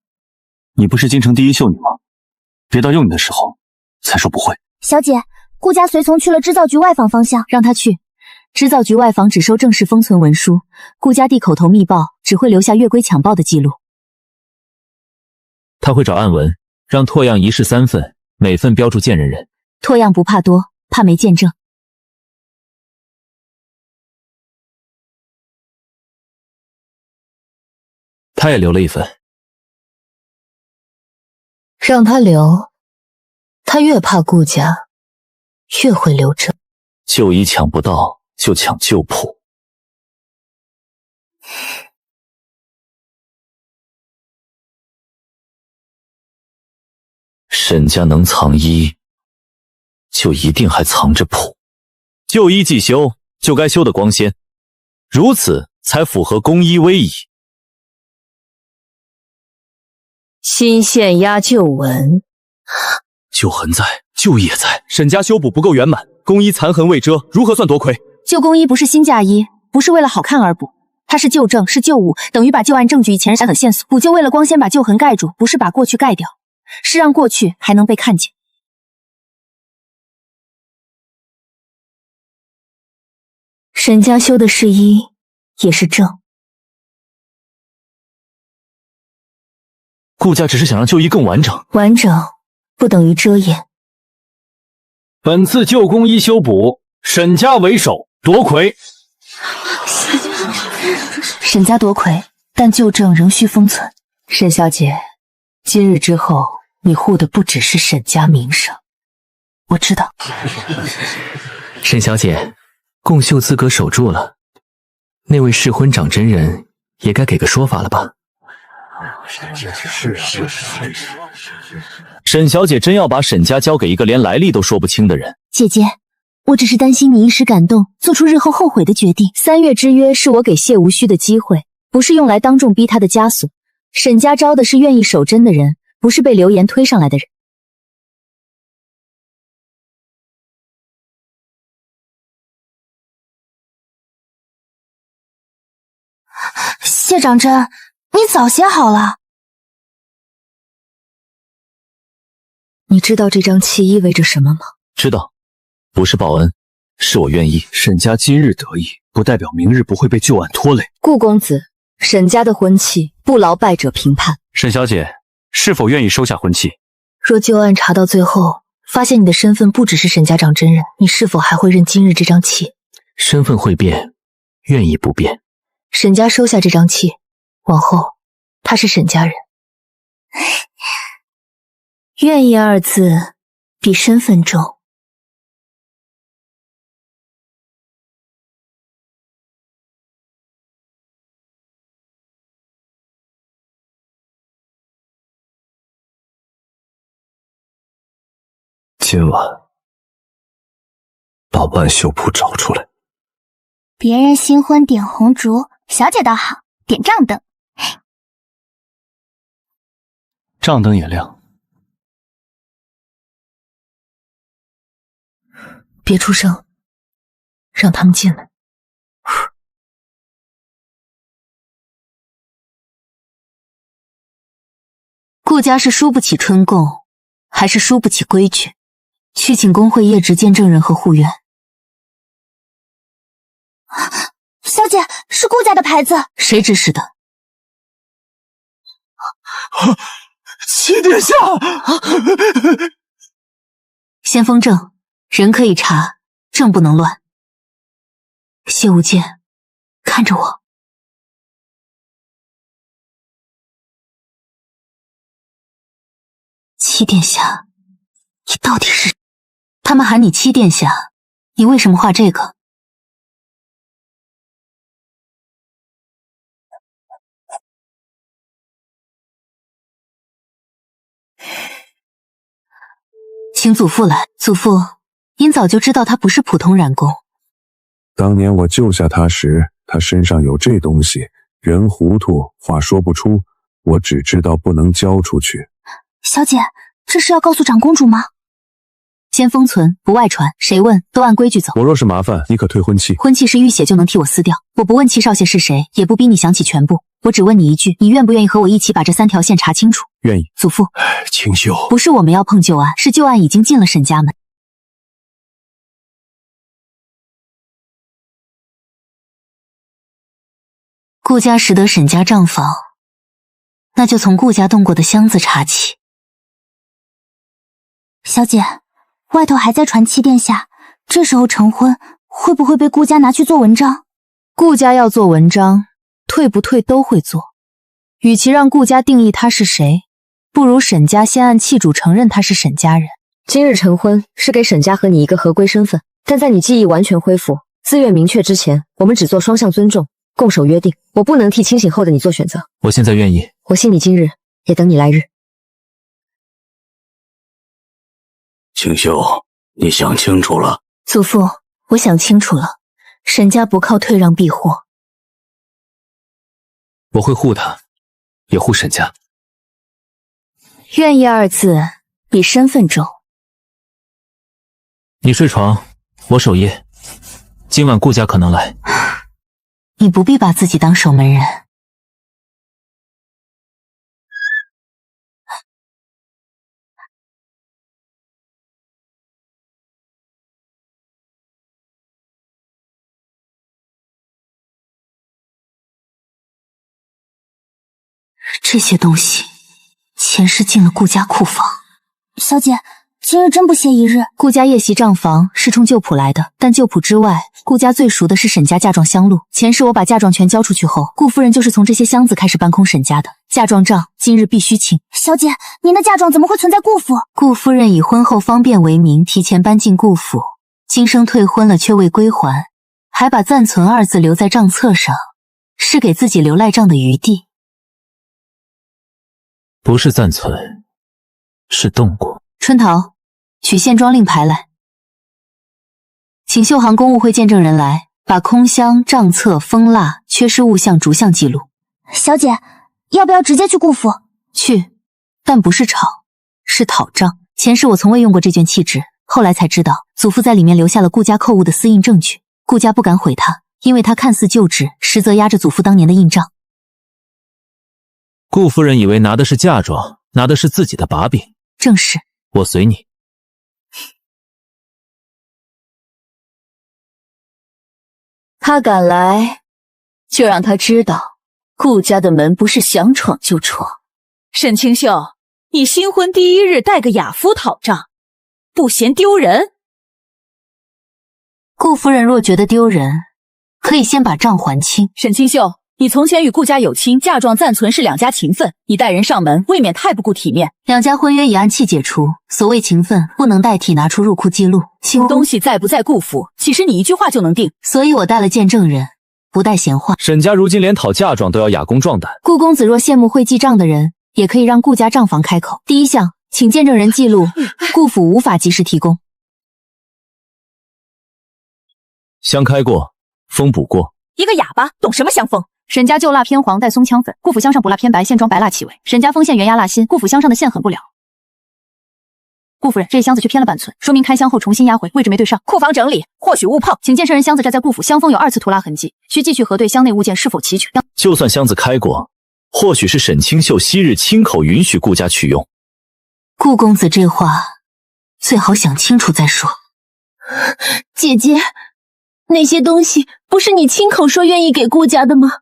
你不是京城第一秀女吗？别到用你的时候才说不会。小姐，顾家随从去了织造局外坊方向，让他去。织造局外坊只收正式封存文书，顾家递口头密报只会留下月归抢报的记录。他会找暗纹，让拓样一式3份，每份标注见人人。拓样不怕多，怕没见证。他也留了1份。让他留，他越怕顾家，越会留证。旧衣抢不到，就抢旧谱。沈家能藏衣，就一定还藏着谱。旧衣既修，就该修得光鲜，如此才符合公衣威仪。新线压旧纹，旧痕在，旧也在。沈家修补不够圆满，公衣残痕未遮，如何算夺魁？旧公衣不是新嫁衣，不是为了好看而补，它是旧证，是旧物，等于把旧案证据以前等线索补救，为了光鲜把旧痕盖住，不是把过去盖掉，是让过去还能被看见。沈家修的是衣，也是证。顾家只是想让旧衣更完整，完整不等于遮掩。本次旧公衣修补，沈家为首夺魁。沈家夺魁，但旧证仍需封存。沈小姐，今日之后，你护的不只是沈家名声。我知道。沈小姐，共绣资格守住了，那位试婚长真人也该给个说法了吧？沈小姐真要把沈家交给一个连来历都说不清的人？姐姐，我只是担心你一时感动，做出日后后悔的决定。3月之约是我给谢无须的机会，不是用来当众逼他的枷锁。沈家招的是愿意守贞的人，不是被流言推上来的人。谢长真，你早些好了。你知道这张契意味着什么吗？知道，不是报恩，是我愿意。沈家今日得意，不代表明日不会被旧案拖累。顾公子，沈家的婚契不劳败者评判。沈小姐是否愿意收下婚契？若旧案查到最后，发现你的身份不只是沈家长真人，你是否还会认今日这张契？身份会变，愿意不变。沈家收下这张契，往后他是沈家人。愿意二字比身份重。今晚把万秀铺找出来。别人新婚点红烛，小姐倒好，点账灯。账灯也亮。别出声，让他们进来。顾家是输不起春贡，还是输不起规矩？去请工会业职见证人和护院。小姐，是顾家的牌子。谁指使的？齐殿下，先锋证，人可以查，证不能乱。谢无间，看着我。七殿下，你到底是？他们喊你七殿下，你为什么画这个？请祖父来。祖父，您早就知道他不是普通染工。当年我救下他时，他身上有这东西，人糊涂，话说不出，我只知道不能交出去。小姐，这是要告诉长公主吗？先封存，不外传，谁问都按规矩走。我若是麻烦，你可退婚契。婚契是浴血就能替我撕掉，我不问戚少爷是谁，也不逼你想起全部，我只问你一句，你愿不愿意和我一起把这3条线查清楚？愿意。祖父，清秀，不是我们要碰旧案，是旧案已经进了沈家门。顾家识得沈家账房，那就从顾家动过的箱子查起。小姐，外头还在传七殿下，这时候成婚，会不会被顾家拿去做文章？顾家要做文章，退不退都会做。与其让顾家定义他是谁，不如沈家先按契主承认他是沈家人。今日成婚是给沈家和你一个合规身份，但在你记忆完全恢复、自愿明确之前，我们只做双向尊重，共守约定。我不能替清醒后的你做选择。我现在愿意。我信你今日，也等你来日。清秀，你想清楚了？祖父，我想清楚了，沈家不靠退让避祸。我会护他，也护沈家。愿意二字比身份重。你睡床，我守夜。今晚顾家可能来。你不必把自己当守门人。这些东西前世进了顾家库房。小姐，今日真不歇一日。顾家夜袭账房是冲旧谱来的，但旧谱之外，顾家最熟的是沈家嫁妆箱录。前世我把嫁妆全交出去后，顾夫人就是从这些箱子开始搬空沈家的。嫁妆账今日必须清。小姐，您的嫁妆怎么会存在顾府？顾夫人以婚后方便为名，提前搬进顾府，今生退婚了却未归还，还把暂存2字留在账册上，是给自己留赖账的余地。不是暂存，是动过。春桃，取现装令牌来，请秀行公务会见证人来，把空箱、账册、封蜡、缺失物项逐项记录。小姐，要不要直接去顾府？去，但不是炒，是讨账。前世我从未用过这卷契纸，后来才知道祖父在里面留下了顾家扣物的私印证据。顾家不敢毁它，因为它看似旧纸，实则压着祖父当年的印章。顾夫人以为拿的是嫁妆，拿的是自己的把柄。正是。我随你。他敢来，就让他知道顾家的门不是想闯就闯。沈清秀，你新婚第一日带个哑夫讨账，不嫌丢人？顾夫人若觉得丢人，可以先把账还清。沈清秀，你从前与顾家有亲，嫁妆暂存是两家情分，你带人上门，未免太不顾体面。两家婚约已按期解除，所谓情分不能代替拿出入库记录。东西在不在顾府，岂是你一句话就能定？所以我带了见证人，不带闲话。沈家如今连讨嫁妆都要哑公壮胆。顾公子若羡慕会记账的人，也可以让顾家账房开口。第一项，请见证人记录，顾府无法及时提供。香开过，风补过。一个哑巴懂什么香风？沈家旧蜡偏黄带松枪粉，顾府香上补蜡偏白，现装白蜡气味。沈家锋线原压蜡新，顾府香上的线很不了。顾夫人，这箱子却偏了半寸，说明开箱后重新压回，位置没对上。库房整理，或许误碰。请见证人箱子摘在顾府，箱封有2次涂蜡痕迹，需继续核对箱内物件是否齐全。就算箱子开过，或许是沈清秀昔日亲口允许顾家取用。顾公子这话最好想清楚再说。姐姐，那些东西不是你亲口说愿意给顾家的吗？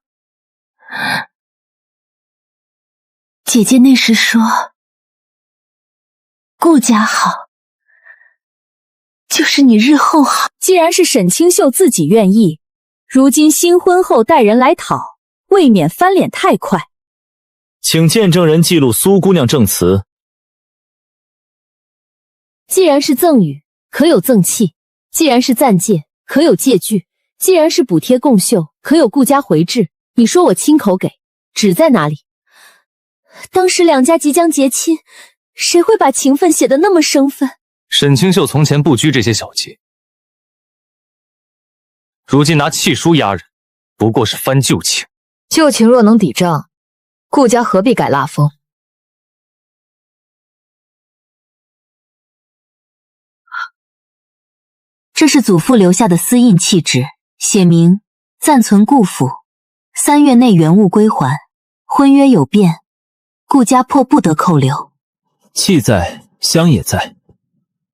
姐姐那时说顾家好，就是你日后好。既然是沈清秀自己愿意，如今新婚后带人来讨，未免翻脸太快。请见证人记录苏姑娘证词。既然是赠与，可有赠契；既然是暂借，可有借据；既然是补贴供绣，可有顾家回制。你说我亲口给，纸在哪里？当时两家即将结亲，谁会把情分写得那么生分？沈清秀从前不拘这些小节，如今拿契书压人，不过是翻旧情。旧情若能抵账，顾家何必改蜡封？这是祖父留下的私印契纸，写明暂存顾府，3月内原物归还，婚约有变，顾家破不得扣留。契在，香也在，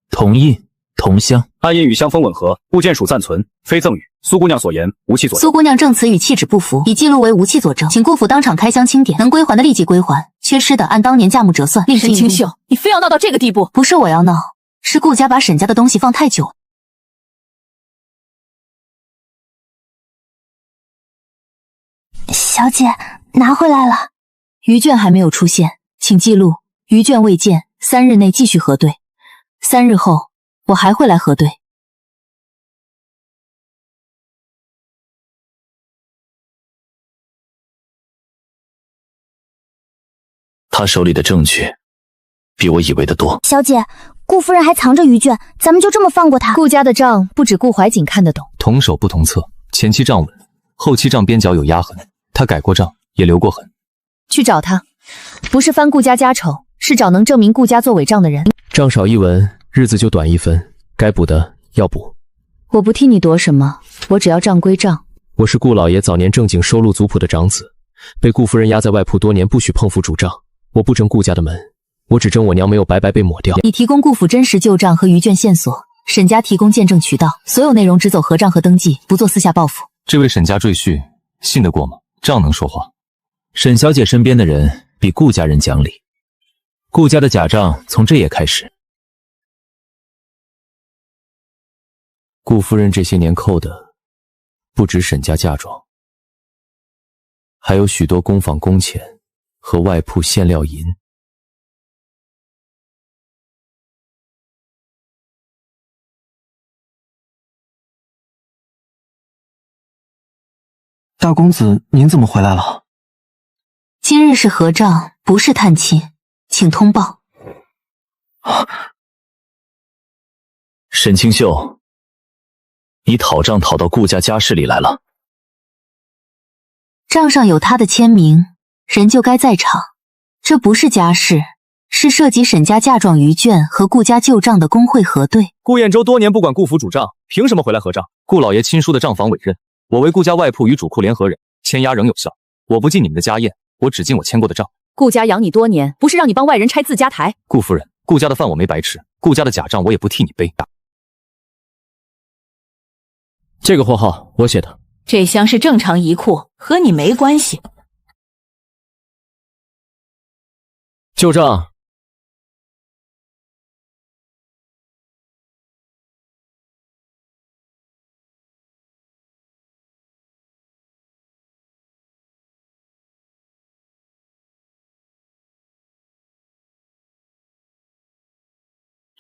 同印同香，暗印与香封吻合，物件属暂存，非赠与。苏姑娘所言无契佐证。苏姑娘证词与契纸不符，已记录为无契佐证，请顾府当场开箱清点，能归还的立即归还，缺失的按当年价目折算。沈清秀，你非要闹到这个地步？不是我要闹，是顾家把沈家的东西放太久了。小姐，拿回来了。余卷还没有出现，请记录。余卷未见，3日内继续核对。3日后我还会来核对。他手里的证据比我以为的多。小姐，顾夫人还藏着余卷，咱们就这么放过她？顾家的账不止顾怀瑾看得懂。同手不同册，前期账稳，后期账边角有压痕，他改过账，也留过痕。去找他，不是翻顾家家丑，是找能证明顾家做伪账的人。账少一文，日子就短一分，该补的要补。我不替你夺什么，我只要账归账。我是顾老爷早年正经收录族谱的长子，被顾夫人压在外铺多年，不许碰府主账。我不争顾家的门，我只争我娘没有白白被抹掉。你提供顾府真实旧账和余卷线索，沈家提供见证渠道，所有内容只走合账和登记，不做私下报复。这位沈家赘婿信得过吗？账能说话？沈小姐身边的人比顾家人讲理，顾家的假账从这也开始。顾夫人这些年扣的不止沈家嫁妆，还有许多工坊工钱和外铺馅料银。大公子，您怎么回来了？今日是合账，不是探亲，请通报。沈清秀，你讨账讨到顾家家室里来了。账上有他的签名，人就该在场。这不是家事，是涉及沈家嫁妆余卷和顾家旧账的工会核对。顾彦州多年不管顾府主账，凭什么回来核账？顾老爷亲书的账房委任，我为顾家外铺与主库联合人，签押仍有效。我不进你们的家宴，我只进我签过的账。顾家养你多年，不是让你帮外人拆自家台。顾夫人，顾家的饭我没白吃，顾家的假账我也不替你背。这个货号我写的。这箱是正常移库，和你没关系。旧账。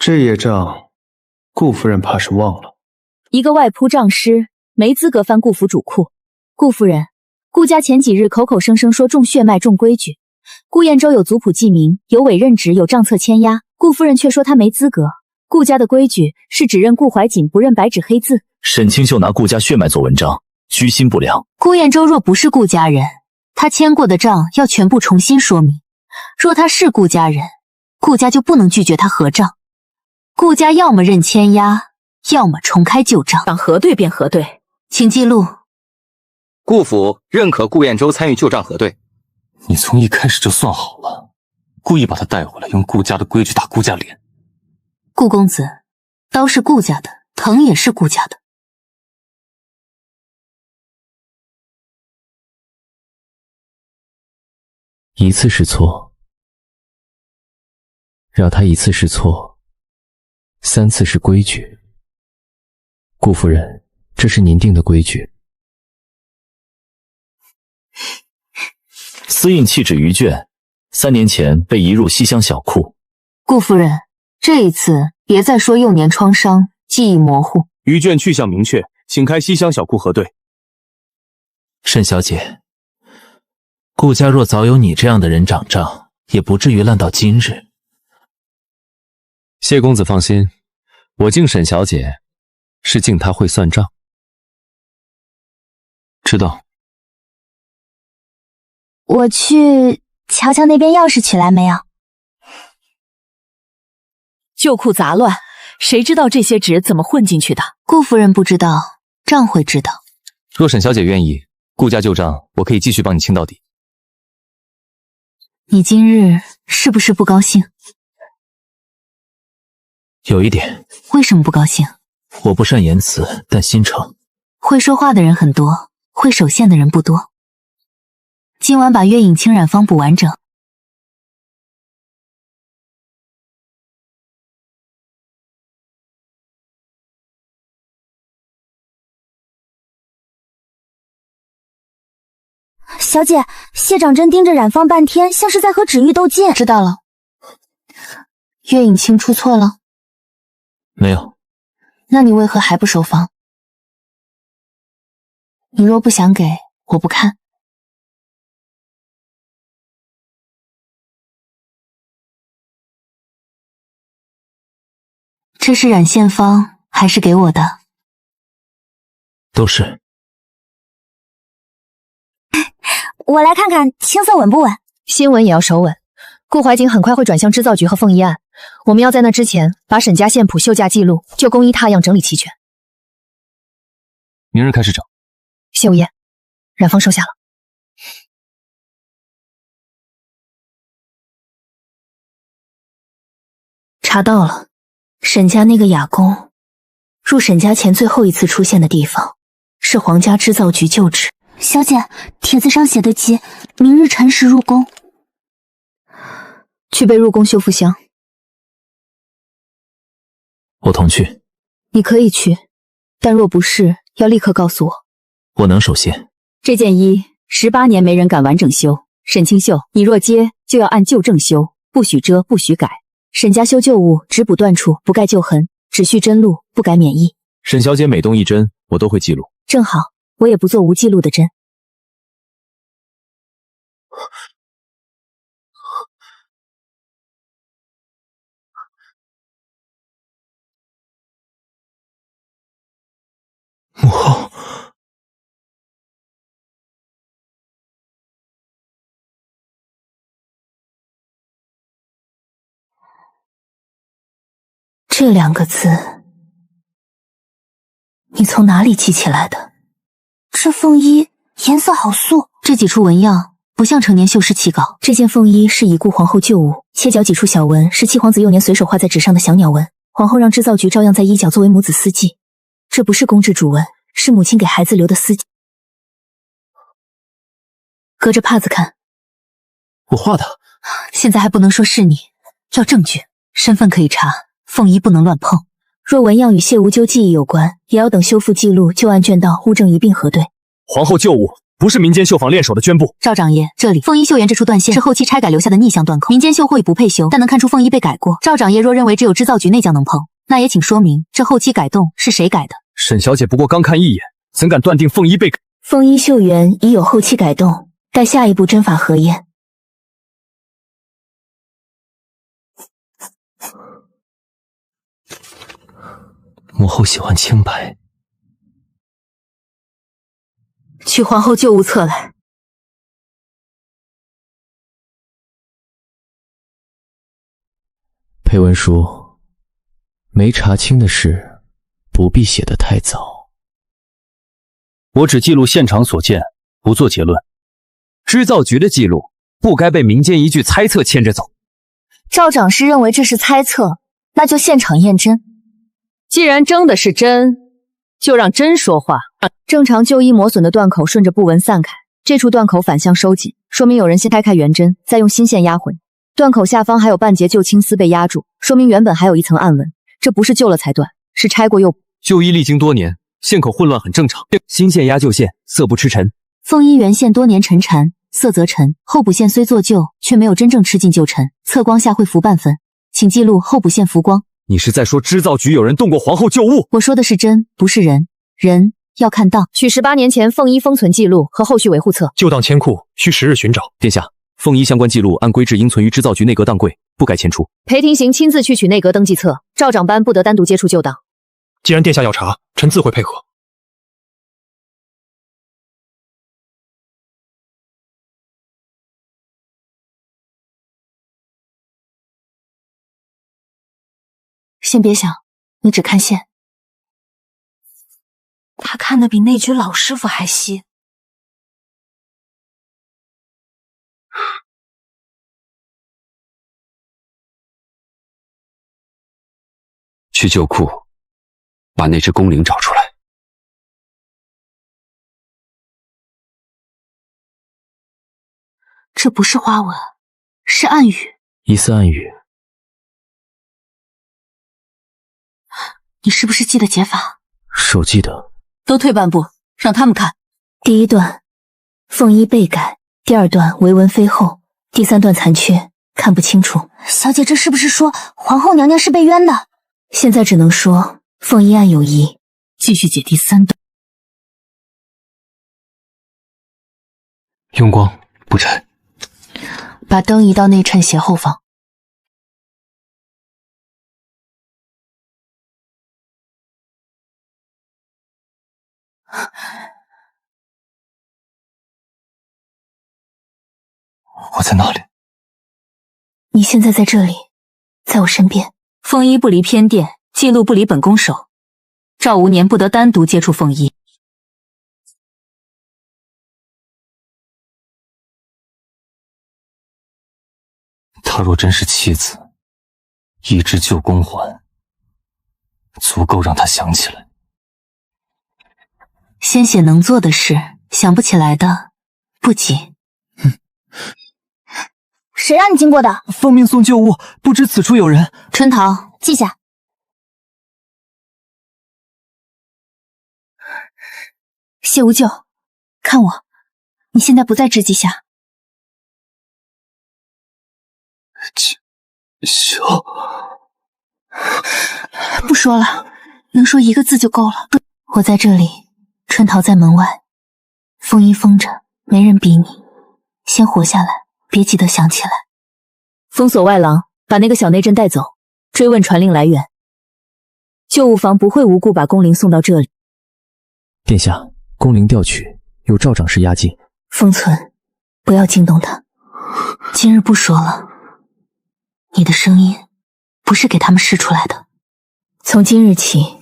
这页账，顾夫人怕是忘了。一个外铺账师没资格翻顾府主库。顾夫人，顾家前几日口口声声说重血脉重规矩，顾彦州有族谱记名，有委任旨，有账册签押，顾夫人却说他没资格。顾家的规矩是只认顾怀瑾，不认白纸黑字。沈清秀拿顾家血脉做文章，居心不良。顾彦州若不是顾家人，他签过的账要全部重新说明。若他是顾家人，顾家就不能拒绝他核账。顾家要么认签押，要么重开旧账。想核对便核对，请记录。顾府认可顾彦州参与旧账核对。你从一开始就算好了，故意把他带回来，用顾家的规矩打顾家脸。顾公子，刀是顾家的，藤也是顾家的。一次是错，让他一次是错，3次是规矩。顾夫人，这是您定的规矩。私印弃纸余卷，3年前被移入西厢小库。顾夫人，这一次别再说幼年创伤，记忆模糊。余卷去向明确，请开西厢小库核对。沈小姐，顾家若早有你这样的人掌账，也不至于烂到今日。谢公子放心，我敬沈小姐，是敬她会算账。知道。我去瞧瞧那边钥匙取来没有。旧库杂乱，谁知道这些纸怎么混进去的？顾夫人不知道，账会知道。若沈小姐愿意，顾家旧账我可以继续帮你清到底。你今日是不是不高兴？有一点。为什么不高兴？我不善言辞，但心诚。会说话的人很多，会手线的人不多。今晚把月影清染坊补完整。小姐，谢长针盯着染坊半天，像是在和纸玉斗剑。知道了。月影清出错了？没有。那你为何还不收房？你若不想给，我不看。这是染线方还是给我的？都是。我来看看青色稳不稳。新闻也要手稳。顾怀瑾很快会转向织造局和凤仪案，我们要在那之前把沈家线谱、绣价记录、旧工艺踏样整理齐全。明日开始整。谢无言，染坊收下了。查到了，沈家那个哑工，入沈家前最后一次出现的地方是皇家织造局旧址。小姐，帖子上写的急，明日辰时入宫。去备入宫修复箱。我同去。你可以去，但若不是，要立刻告诉我。我能守信。这件衣18年没人敢完整修，沈清秀，你若接就要按旧正修，不许遮，不许改。沈家修旧物，只补断处，不盖旧痕，只续真露，不改免役。沈小姐每动一针，我都会记录。正好，我也不做无记录的针。母后。这2个字，你从哪里记起来的？这凤衣颜色好素，这几处纹样不像成年绣师起稿。这件凤衣是已故皇后旧物，切角几处小纹是七皇子幼年随手画在纸上的小鸟纹。皇后让制造局照样在衣角作为母子私记，这不是公制主纹，是母亲给孩子留的私记。隔着帕子看，我画的。现在还不能说是你，要证据，身份可以查，凤衣不能乱碰。若纹样与谢无咎记忆有关，也要等修复记录、旧案卷到，物证一并核对。皇后旧物不是民间绣坊练手的绢布。赵长爷，这里凤衣绣沿这处断线是后期拆改留下的逆向断口，民间绣或已不配绣，但能看出凤衣被改过。赵长爷若认为只有织造局内将能碰，那也请说明这后期改动是谁改的。沈小姐不过刚看一眼，怎敢断定凤衣被改？凤衣绣缘已有后期改动，待下一步针法核验。母后喜欢清白。取皇后旧物册来。裴文书，没查清的事，不必写得太早。我只记录现场所见，不做结论。织造局的记录不该被民间一句猜测牵着走。赵长师认为这是猜测，那就现场验真。既然争的是真，就让真说话。正常旧衣磨损的断口顺着布纹散开，这处断口反向收紧，说明有人先拆开原针，再用新线压回。断口下方还有半截旧青丝被压住，说明原本还有一层暗纹。这不是旧了才断，是拆过又补。旧衣历经多年，线口混乱很正常。新线压旧线，色不吃尘。凤衣原线多年沉缠，色则沉，后补线虽做旧，却没有真正吃进旧尘，测光下会浮半分，请记录后补线浮光。你是在说织造局有人动过皇后旧物？我说的是真，不是人。人要看当。取18年前凤衣封存记录和后续维护册。旧档迁库需10日寻找。殿下，凤衣相关记录按规制应存于织造局内阁当柜，不该迁出。裴庭行亲自去取内阁登记册，赵长班不得单独接触旧档。既然殿下要查，臣自会配合。先别想，你只看线。他看的比那局老师傅还细。去旧库，把那只公灵找出来。这不是花纹，是暗语。疑似暗语。你是不是记得解法？手记得。都退半步，让他们看。第一段，凤衣被改；第二段维纹飞后；第三段残缺，看不清楚。小姐，这是不是说皇后娘娘是被冤的？现在只能说凤衣案有疑，继续解第三段。用光不拆。把灯移到内衬斜后方。我在哪里？你现在在这里，在我身边。凤衣不离偏殿，记录不离本宫手。赵无年不得单独接触凤衣。她若真是妻子，一只旧宫环，足够让她想起来。先写能做的事，想不起来的不急。谁让你经过的？奉命送旧物，不知此处有人。春桃，记下。谢无咎，看我，你现在不在职级下。小，不说了，能说一个字就够了。我在这里，春桃在门外，凤衣封着，没人逼你，先活下来，别急得想起来。封锁外廊，把那个小内阵带走，追问传令来源。旧物房不会无故把宫灵送到这里。殿下，宫灵调取，有赵长师押解。封存，不要惊动他。今日不说了，你的声音不是给他们试出来的。从今日起，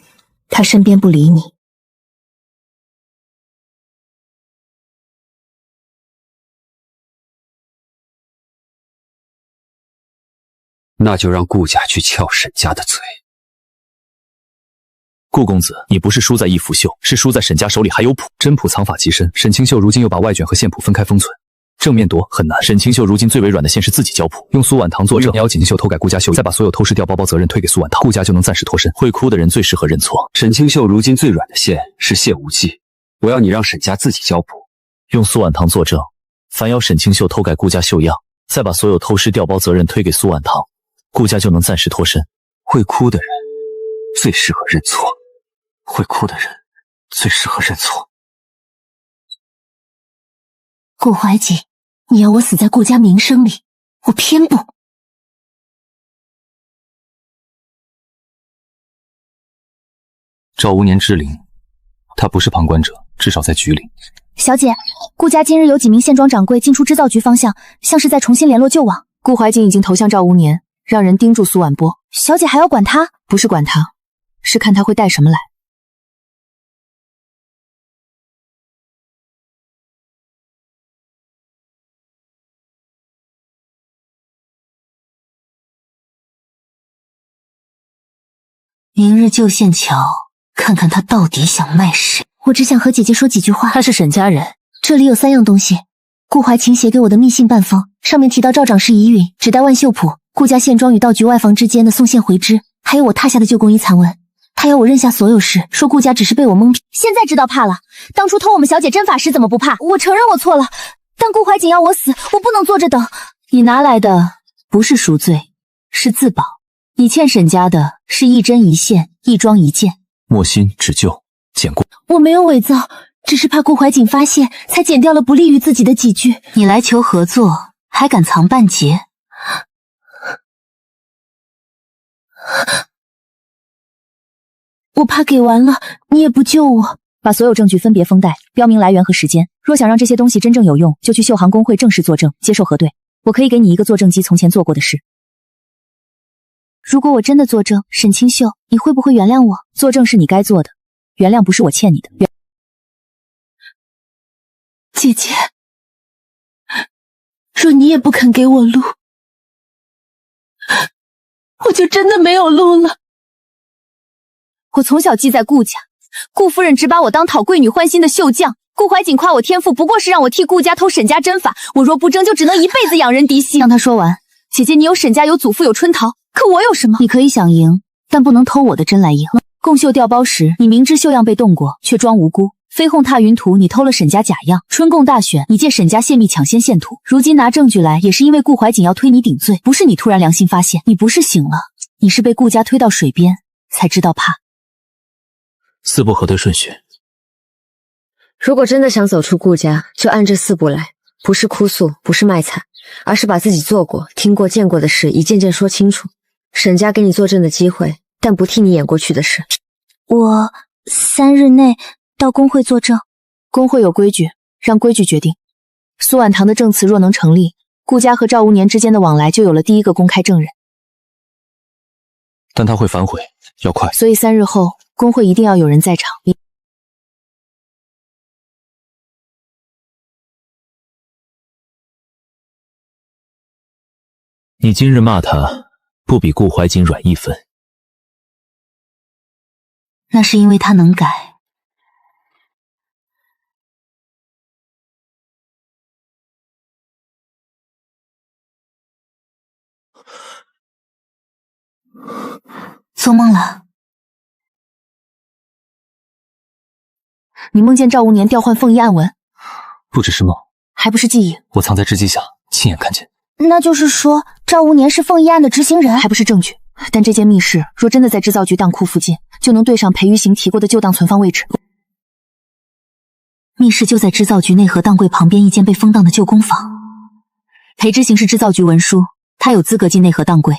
他身边不理你。那就让顾家去撬沈家的嘴。顾公子，你不是输在易符秀，是输在沈家手里还有谱。真谱藏法极深，沈清秀如今又把外卷和线谱分开封存，正面夺很难。沈清秀如今最为软的线是自己交谱，用苏婉堂作证，要锦绣偷改顾家秀，再把所有偷师调包包责任推给苏婉堂，顾家就能暂时脱身。会哭的人最适合认错。沈清秀如今最软的线是谢无忌，我要你让沈家自己交谱，用苏婉堂作证，凡要沈清秀偷改顾家秀样，再把所有偷师调包责任推给苏婉堂，顾家就能暂时脱身。会哭的人最适合认错，会哭的人最适合认错。顾怀瑾，你要我死在顾家名声里，我偏不。赵无年之灵，他不是旁观者，至少在局里。小姐，顾家今日有几名县庄掌柜进出织造局方向，像是在重新联络旧网。顾怀瑾已经投向赵无年，让人盯住苏婉波。小姐还要管他？不是管他，是看他会带什么来。明日就县桥，看看他到底想卖谁。我只想和姐姐说几句话。他是沈家人。这里有3样东西：顾怀瑾写给我的密信半封，上面提到赵长氏遗允，只带万绣谱；顾家县庄与道局外房之间的送线回支，还有我踏下的旧工衣残文。他要我认下所有事，说顾家只是被我蒙蔽。现在知道怕了，当初偷我们小姐针法时怎么不怕？我承认我错了，但顾怀瑾要我死，我不能坐着等。你拿来的不是赎罪，是自保。你欠沈家的是一针一线，一桩一件。莫心只救简过。我没有伪造，只是怕顾怀瑾发现，才剪掉了不利于自己的几句。你来求合作，还敢藏半截？我怕给完了，你也不救我。把所有证据分别封带，标明来源和时间。若想让这些东西真正有用，就去秀行公会正式作证，接受核对。我可以给你一个作证机从前做过的事。如果我真的作证，沈清秀，你会不会原谅我？作证是你该做的，原谅不是我欠你的。姐姐，若你也不肯给我路，我就真的没有路了。我从小寄在顾家，顾夫人只把我当讨贵女欢心的绣匠。顾怀瑾夸我天赋，不过是让我替顾家偷沈家针法。我若不争，就只能一辈子仰人嫡系。让他说完。姐姐，你有沈家，有祖父，有春桃，可我有什么？你可以想赢，但不能偷我的针来赢。共绣调包时，你明知绣样被动过，却装无辜。飞鸿踏云图，你偷了沈家假样；春贡大选，你借沈家泄密抢先线图。如今拿证据来，也是因为顾怀瑾要推你顶罪，不是你突然良心发现。你不是醒了，你是被顾家推到水边才知道怕。4步核对顺序。如果真的想走出顾家，就按这4步来，不是哭诉，不是卖惨，而是把自己做过、听过、见过的事一件件说清楚。沈家给你作证的机会，但不替你演过去的事。我3日内到公会作证。公会有规矩，让规矩决定。苏婉堂的证词若能成立，顾家和赵无年之间的往来就有了第一个公开证人。但他会反悔，要快。所以3日后，公会一定要有人在场。你今日骂他，不比顾怀瑾软1分。那是因为他能改。做梦了？你梦见赵无年调换凤衣暗文？不只是梦，还不是记忆。我藏在织机下，亲眼看见。那就是说，赵无年是凤衣案的执行人，还不是证据。但这间密室若真的在制造局当库附近，就能对上裴玉行提过的旧档存放位置。密室就在制造局内核档柜旁边一间被封档的旧工坊。裴之行是制造局文书，他有资格进内核档柜。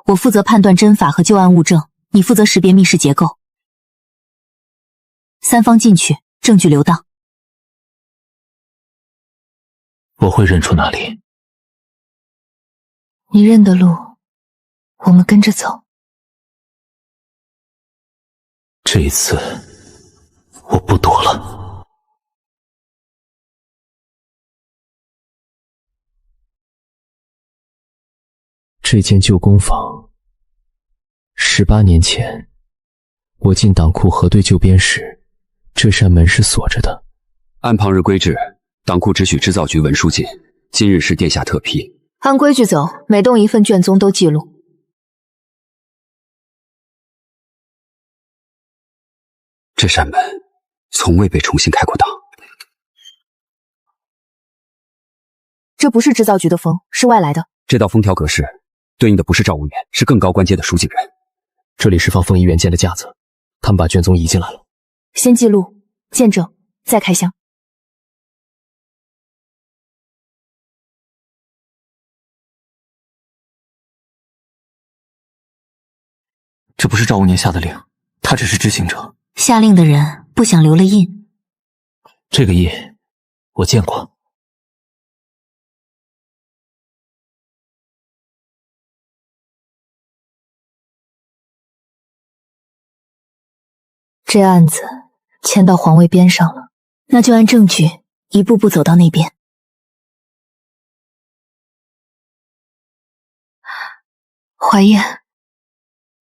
我负责判断针法和旧案物证，你负责识别密室结构。3方进去，证据留档。我会认出哪里。你认的路，我们跟着走。这一次我不躲了。这间旧工坊，18年前我进党库核对旧编时，这扇门是锁着的。按旁日规制，党库只许制造局文书进，今日是殿下特批。按规矩走，每动一份卷宗都记录。这扇门从未被重新开过档。这不是制造局的封，是外来的。这道封条格式对应的不是赵无年，是更高官阶的书记人。这里是放凤仪原件的架子，他们把卷宗移进来了。先记录、见证，再开箱。这不是赵无年下的令，他只是执行者。下令的人不想留了印。这个印我见过。这案子迁到皇位边上了，那就按证据一步步走到那边。怀燕，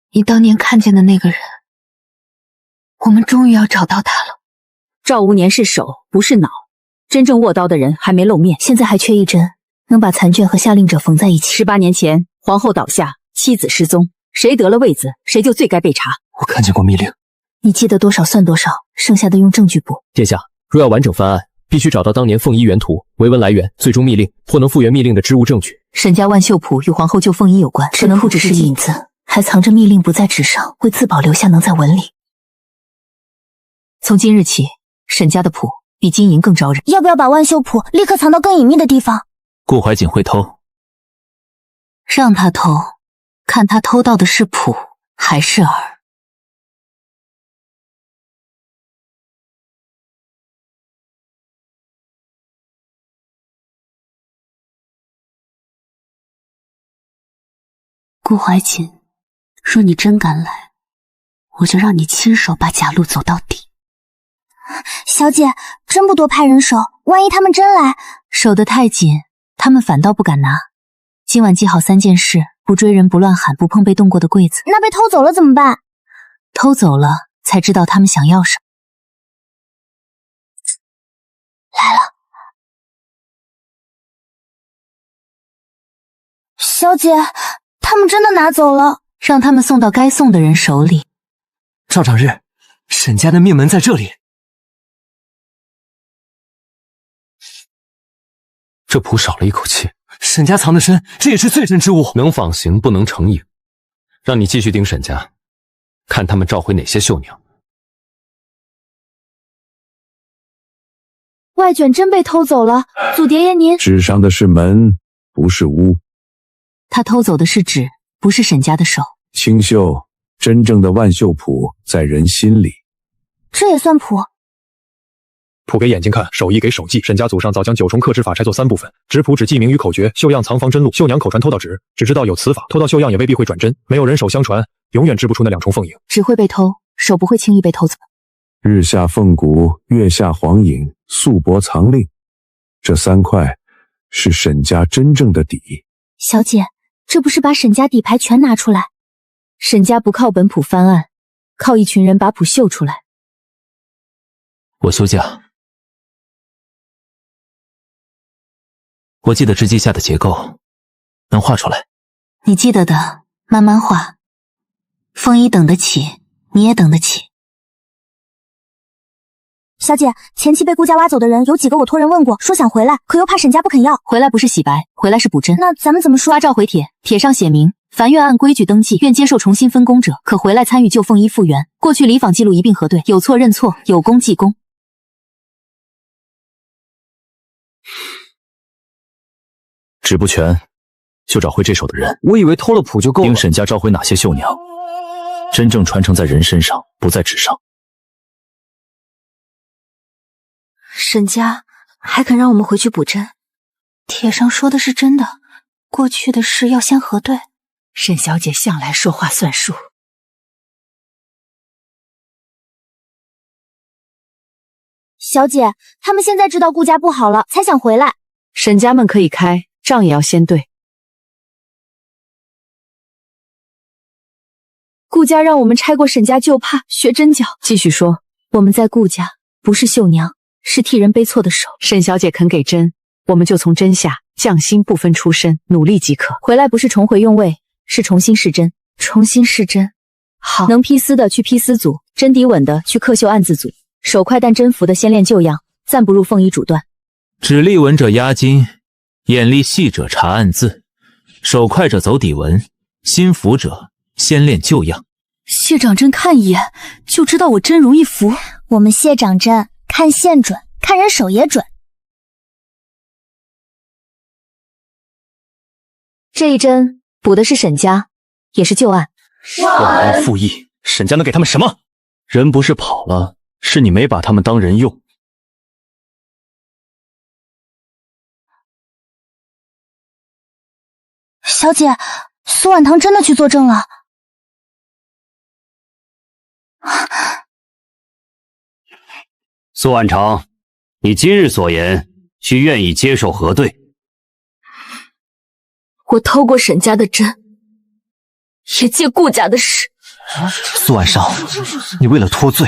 你当年看见的那个人，我们终于要找到他了。赵无年是手，不是脑，真正握刀的人还没露面，现在还缺一针，能把残卷和下令者缝在一起。18年前，皇后倒下，妻子失踪，谁得了位子，谁就最该被查。我看见过密令。你记得多少算多少，剩下的用证据补。殿下，若要完整翻案，必须找到当年凤仪原图、维文来源、最终密令或能复原密令的织物证据。沈家万秀谱与皇后救凤仪有关，可能不只是引子，还藏着密令不在纸上，为自保留下能在文里。从今日起，沈家的谱比金银更招人。要不要把万秀谱立刻藏到更隐秘的地方？顾怀瑾会偷，让他偷，看他偷到的是谱还是饵。顾怀瑾，若你真敢来，我就让你亲手把假路走到底。小姐，真不多派人手，万一他们真来，守得太紧，他们反倒不敢拿。今晚记好3件事：不追人，不乱喊，不碰被动过的柜子。那被偷走了怎么办？偷走了，才知道他们想要什么。来了，小姐，他们真的拿走了，让他们送到该送的人手里。赵长日，沈家的命门在这里。这谱少了一口气，沈家藏得深，这也是最深之物。能仿形，不能成影。让你继续盯沈家，看他们召回哪些绣娘。外卷真被偷走了，祖爹爷您。纸上的是门，不是屋。他偷走的是纸，不是沈家的手。清秀，真正的万秀谱在人心里。这也算谱？谱给眼睛看，手艺给手记。沈家祖上早将9重刻制法拆作3部分，纸谱只记名与口诀，绣样藏方真录。绣娘口传偷到纸，只知道有此法，偷到绣样也未必会转真。没有人手相传，永远织不出那2重凤影。只会被偷，手不会轻易被偷走。日下凤骨，月下黄影，素帛藏令，这3块是沈家真正的底。小姐，这不是把沈家底牌全拿出来？沈家不靠本谱翻案，靠一群人把谱绣出来。我休假。我记得织机下的结构，能画出来。你记得的，慢慢画。凤仪等得起，你也等得起。小姐，前期被顾家挖走的人有几个我托人问过，说想回来，可又怕沈家不肯要。回来不是洗白，回来是补真。那咱们怎么说？发诏回帖，帖上写明，凡愿按规矩登记，愿接受重新分工者，可回来参与救凤仪复原。过去离访记录一并核对，有错认错，有功记功。纸不全，就找回这手的人。我以为偷了谱就够了。盯沈家召回哪些绣娘，真正传承在人身上，不在纸上。沈家还肯让我们回去补针？帖上说的是真的，过去的事要先核对。沈小姐向来说话算数。小姐，他们现在知道顾家不好了，才想回来。沈家们可以开，仗也要先对。顾家让我们拆过沈家旧帕，学针脚。继续说。我们在顾家不是绣娘，是替人背错的手。沈小姐肯给针，我们就从针下匠心不分出身，努力即可。回来不是重回用位，是重新试针。重新试针。好，能批丝的去批丝组，针底稳的去刻绣暗字组，手快但针服的先练旧样，暂不入凤衣主段。指力稳者压金，眼力细者查暗字，手快者走底纹，心服者先练旧样。谢掌针看一眼就知道我针容易服。我们谢掌针看线准，看人手也准。这一针补的是沈家，也是旧案。忘恩负义，沈家能给他们什么？人不是跑了，是你没把他们当人用。小姐，苏婉堂真的去作证了。苏万长，你今日所言，需愿意接受核对。我偷过沈家的针，也借顾家的事。苏万少，你为了脱罪，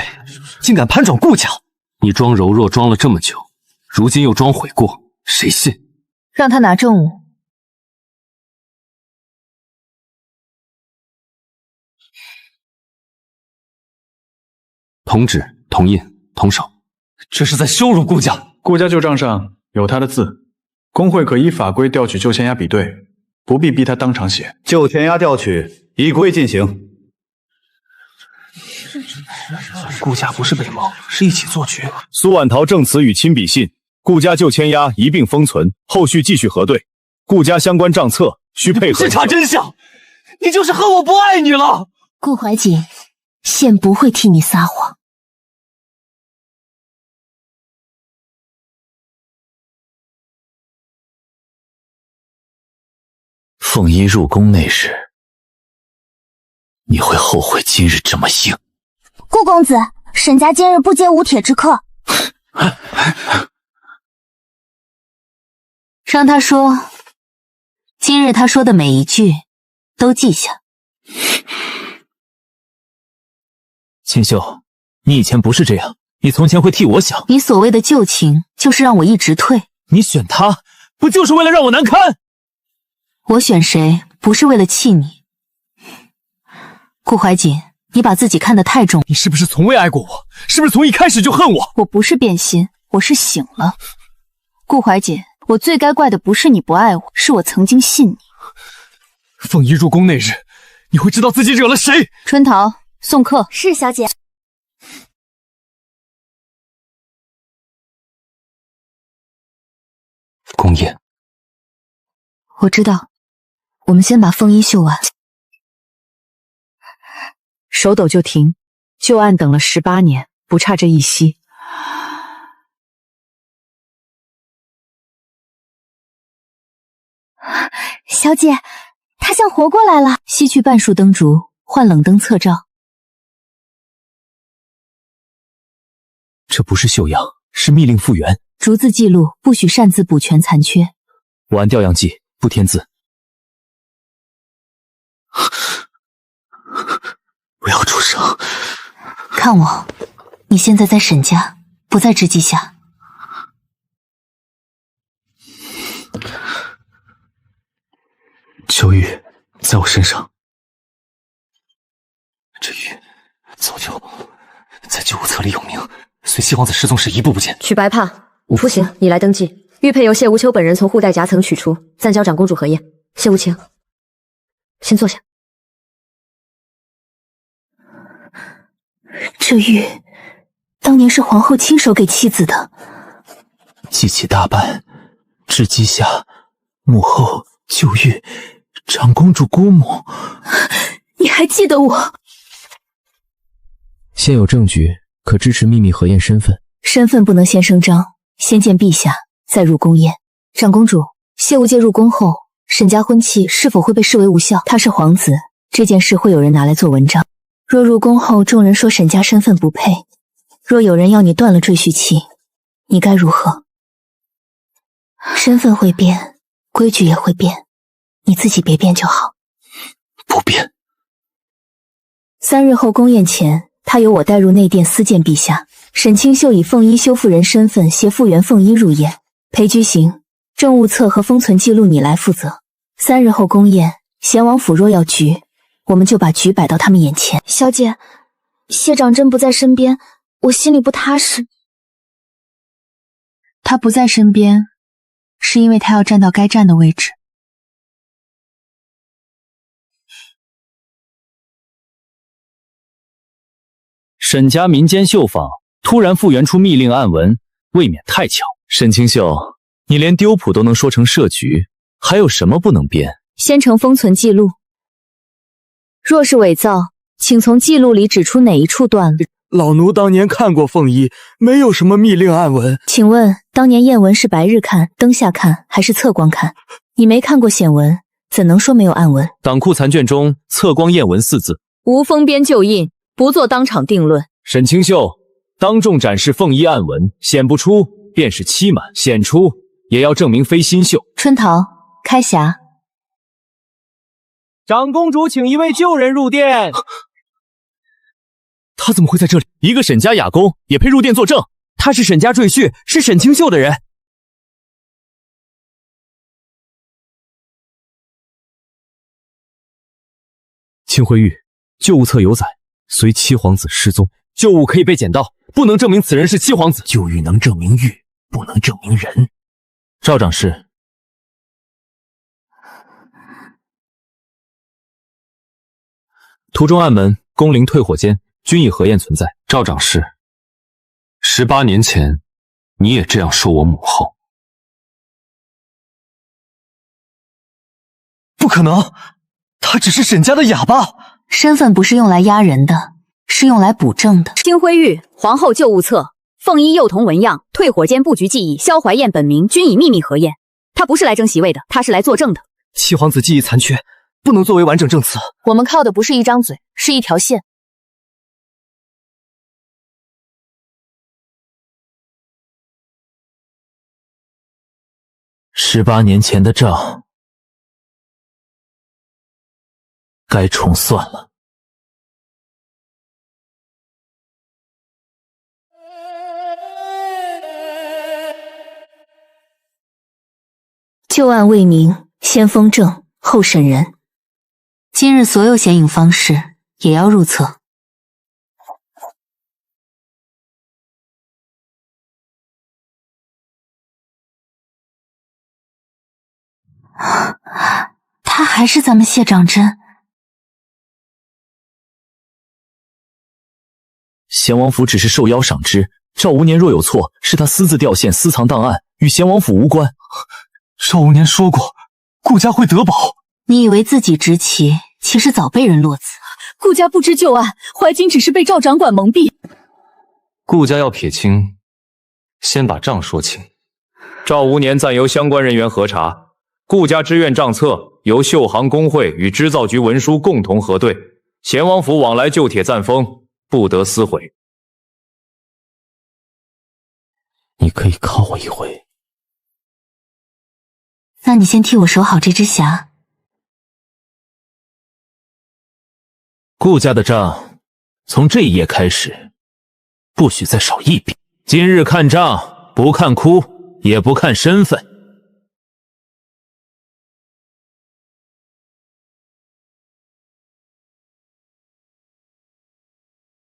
竟敢攀转顾家！你装柔弱装了这么久，如今又装悔过，谁信？让他拿证物。同指、同印、同手，这是在羞辱顾家。顾家旧账上有他的字，工会可依法规调取旧签押比对，不必逼他当场写。旧签押调取，依规进行。顾家不是被蒙，是一起做局。苏婉桃证词与亲笔信，顾家旧签押一并封存，后续继续核对。顾家相关账册需配合。是查真相，你就是恨我不爱你了。顾怀瑾，现不会替你撒谎。凤衣入宫那日，你会后悔今日这么硬。顾公子，沈家今日不接无铁之客。让他说，今日他说的每一句都记下。锦绣，你以前不是这样，你从前会替我想。你所谓的旧情，就是让我一直退。你选他，不就是为了让我难堪？我选谁，不是为了气你。顾怀瑾，你把自己看得太重。你是不是从未爱过我？是不是从一开始就恨我？我不是变心，我是醒了。顾怀瑾，我最该怪的不是你不爱我，是我曾经信你。凤仪入宫那日，你会知道自己惹了谁？春桃，送客。是小姐。宫夜，我知道，我们先把凤衣绣完。手抖就停，旧案等了18年，不差这一夕。小姐，他像活过来了。吸去半束灯烛，换冷灯侧照。这不是绣样，是密令复原。逐字记录，不许擅自补全残缺。我按调样记，不添字。不要出声。看我，你现在在沈家，不在直系下。秋玉在我身上，这玉早就在旧物册里有名，随西皇子失踪时一步不见。取白帕。出行，你来登记。玉佩由谢无秋本人从护带夹层取出，暂交长公主核验。谢无情，先坐下。这玉当年是皇后亲手给妻子的。记起大半，至稷下，母后旧玉，长公主姑母。你还记得我？现有证据可支持秘密核验身份。身份不能先声张，先见陛下，再入宫验。长公主，谢无介入宫后，沈家婚契是否会被视为无效？他是皇子，这件事会有人拿来做文章。若入宫后，众人说沈家身份不配；若有人要你断了赘婿契，你该如何？身份会变，规矩也会变，你自己别变就好。不变。3日后宫宴前，他由我带入内殿私见陛下。沈清秀以凤衣修妇人身份携复原凤衣入宴，陪居行、政务册和封存记录你来负责。3日后宫宴，贤王府若要局，我们就把局摆到他们眼前。小姐，谢长真不在身边，我心里不踏实。他不在身边，是因为他要站到该站的位置。沈家民间绣坊突然复原出密令暗文，未免太巧。沈清秀，你连丢谱都能说成设局，还有什么不能编？先成封存记录，若是伪造，请从记录里指出哪一处断了。老奴当年看过凤衣，没有什么密令暗文。请问当年验文是白日看、灯下看还是侧光看？你没看过显文，怎能说没有暗文？党库残卷中侧光验文4字，无封边旧印，不做当场定论。沈清秀，当众展示凤衣暗文，显不出便是欺瞒，显出也要证明非新绣。春桃，开匣。长公主，请一位旧人入殿。他怎么会在这里？一个沈家雅公也配入殿作证？他是沈家赘婿，是沈清秀的人。清辉玉，旧物册有载，随七皇子失踪。旧物可以被捡到，不能证明此人是七皇子。旧玉能证明玉，不能证明人。赵长史，图中暗门、宫陵退火间均已核验存在。赵长史，18年前你也这样说我母后？不可能，他只是沈家的哑巴。身份不是用来压人的，是用来补正的。清辉玉、皇后旧物册、凤衣幼童纹样、退火间布局记忆、萧怀燕本名均已秘密核验。他不是来争席位的，他是来作证的。七皇子记忆残缺，不能作为完整证词。我们靠的不是一张嘴，是一条线。18年前的账该重算了。旧案未明，先封正，后审人。今日所有显影方式也要入册。他还是咱们谢长真。贤王府只是受邀赏之，赵无年若有错，是他私自掉线私藏档案，与贤王府无关。赵无年说过，顾家会得宝。你以为自己执旗，其实早被人落子。顾家不知旧案，怀瑾只是被赵掌管蒙蔽。顾家要撇清，先把账说清。赵无年暂由相关人员核查，顾家知院账册由绣行工会与织造局文书共同核对，贤王府往来旧帖暂封，不得撕毁。你可以靠我一回。那你先替我守好这只匣。顾家的账，从这一页开始，不许再少一笔。今日看账，不看哭，也不看身份。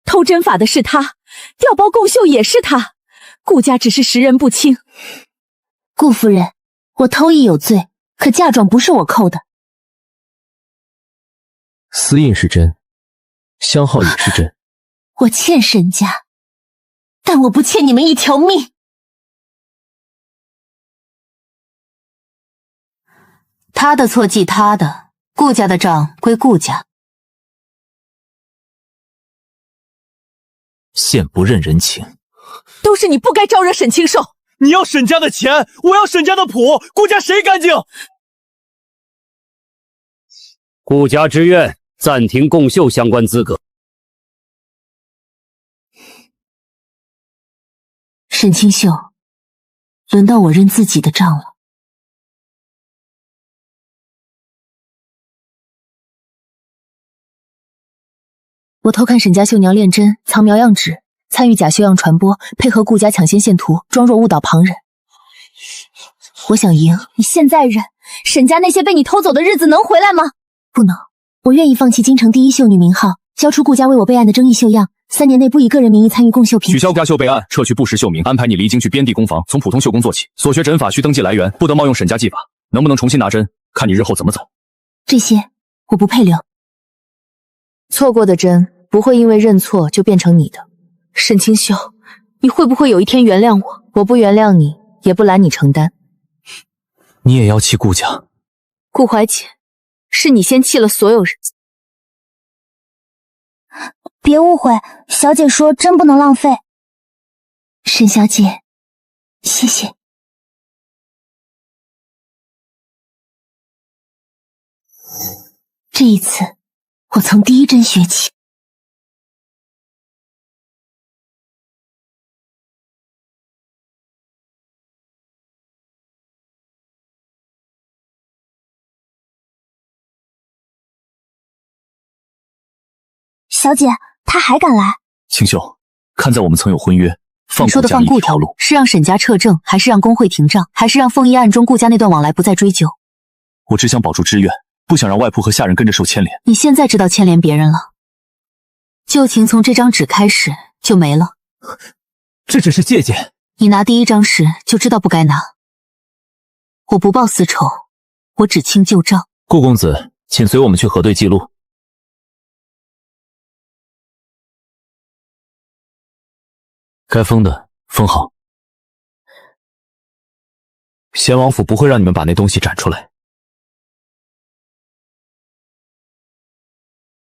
偷针法的是他，调包共绣也是他，顾家只是识人不清。顾夫人，我偷艺有罪，可嫁妆不是我扣的。丝印是真，香号也是真。我欠沈家，但我不欠你们一条命。他的错记他的，顾家的账归顾家。现不认人情，都是你不该招惹沈清寿。你要沈家的钱，我要沈家的谱，顾家谁干净？顾家之愿暂停共绣相关资格。沈清秀，轮到我认自己的账了。我偷看沈家绣娘练针，藏苗样纸，参与假绣样传播，配合顾家抢先线图，装弱误导旁人。我想赢。你现在忍，沈家那些被你偷走的日子能回来吗？不能。我愿意放弃京城第一绣女名号，交出顾家为我备案的争议绣样，3年内不以个人名义参与共绣品。取消顾家绣备案，撤去不实绣名，安排你离京去边地工坊，从普通绣工做起。所学针法需登记来源，不得冒用沈家技法。能不能重新拿针，看你日后怎么走。这些我不配留。错过的针不会因为认错就变成你的。沈清秀，你会不会有一天原谅我？我不原谅你，也不拦你承担。你也要弃顾家？顾怀瑾，是你先弃了所有人。别误会，小姐说针不能浪费。沈小姐，谢谢。这一次，我从第一针学起。小姐，他还敢来？清秀，看在我们曾有婚约，放顾家一条路，是让沈家撤正，还是让工会停账，还是让凤衣案中顾家那段往来不再追究？我只想保住知愿，不想让外仆和下人跟着受牵连。你现在知道牵连别人了，旧情从这张纸开始就没了。这只是借鉴。你拿第一张时就知道不该拿。我不报私仇，我只清旧账。顾公子，请随我们去核对记录。该封的封好。贤王府不会让你们把那东西展出来。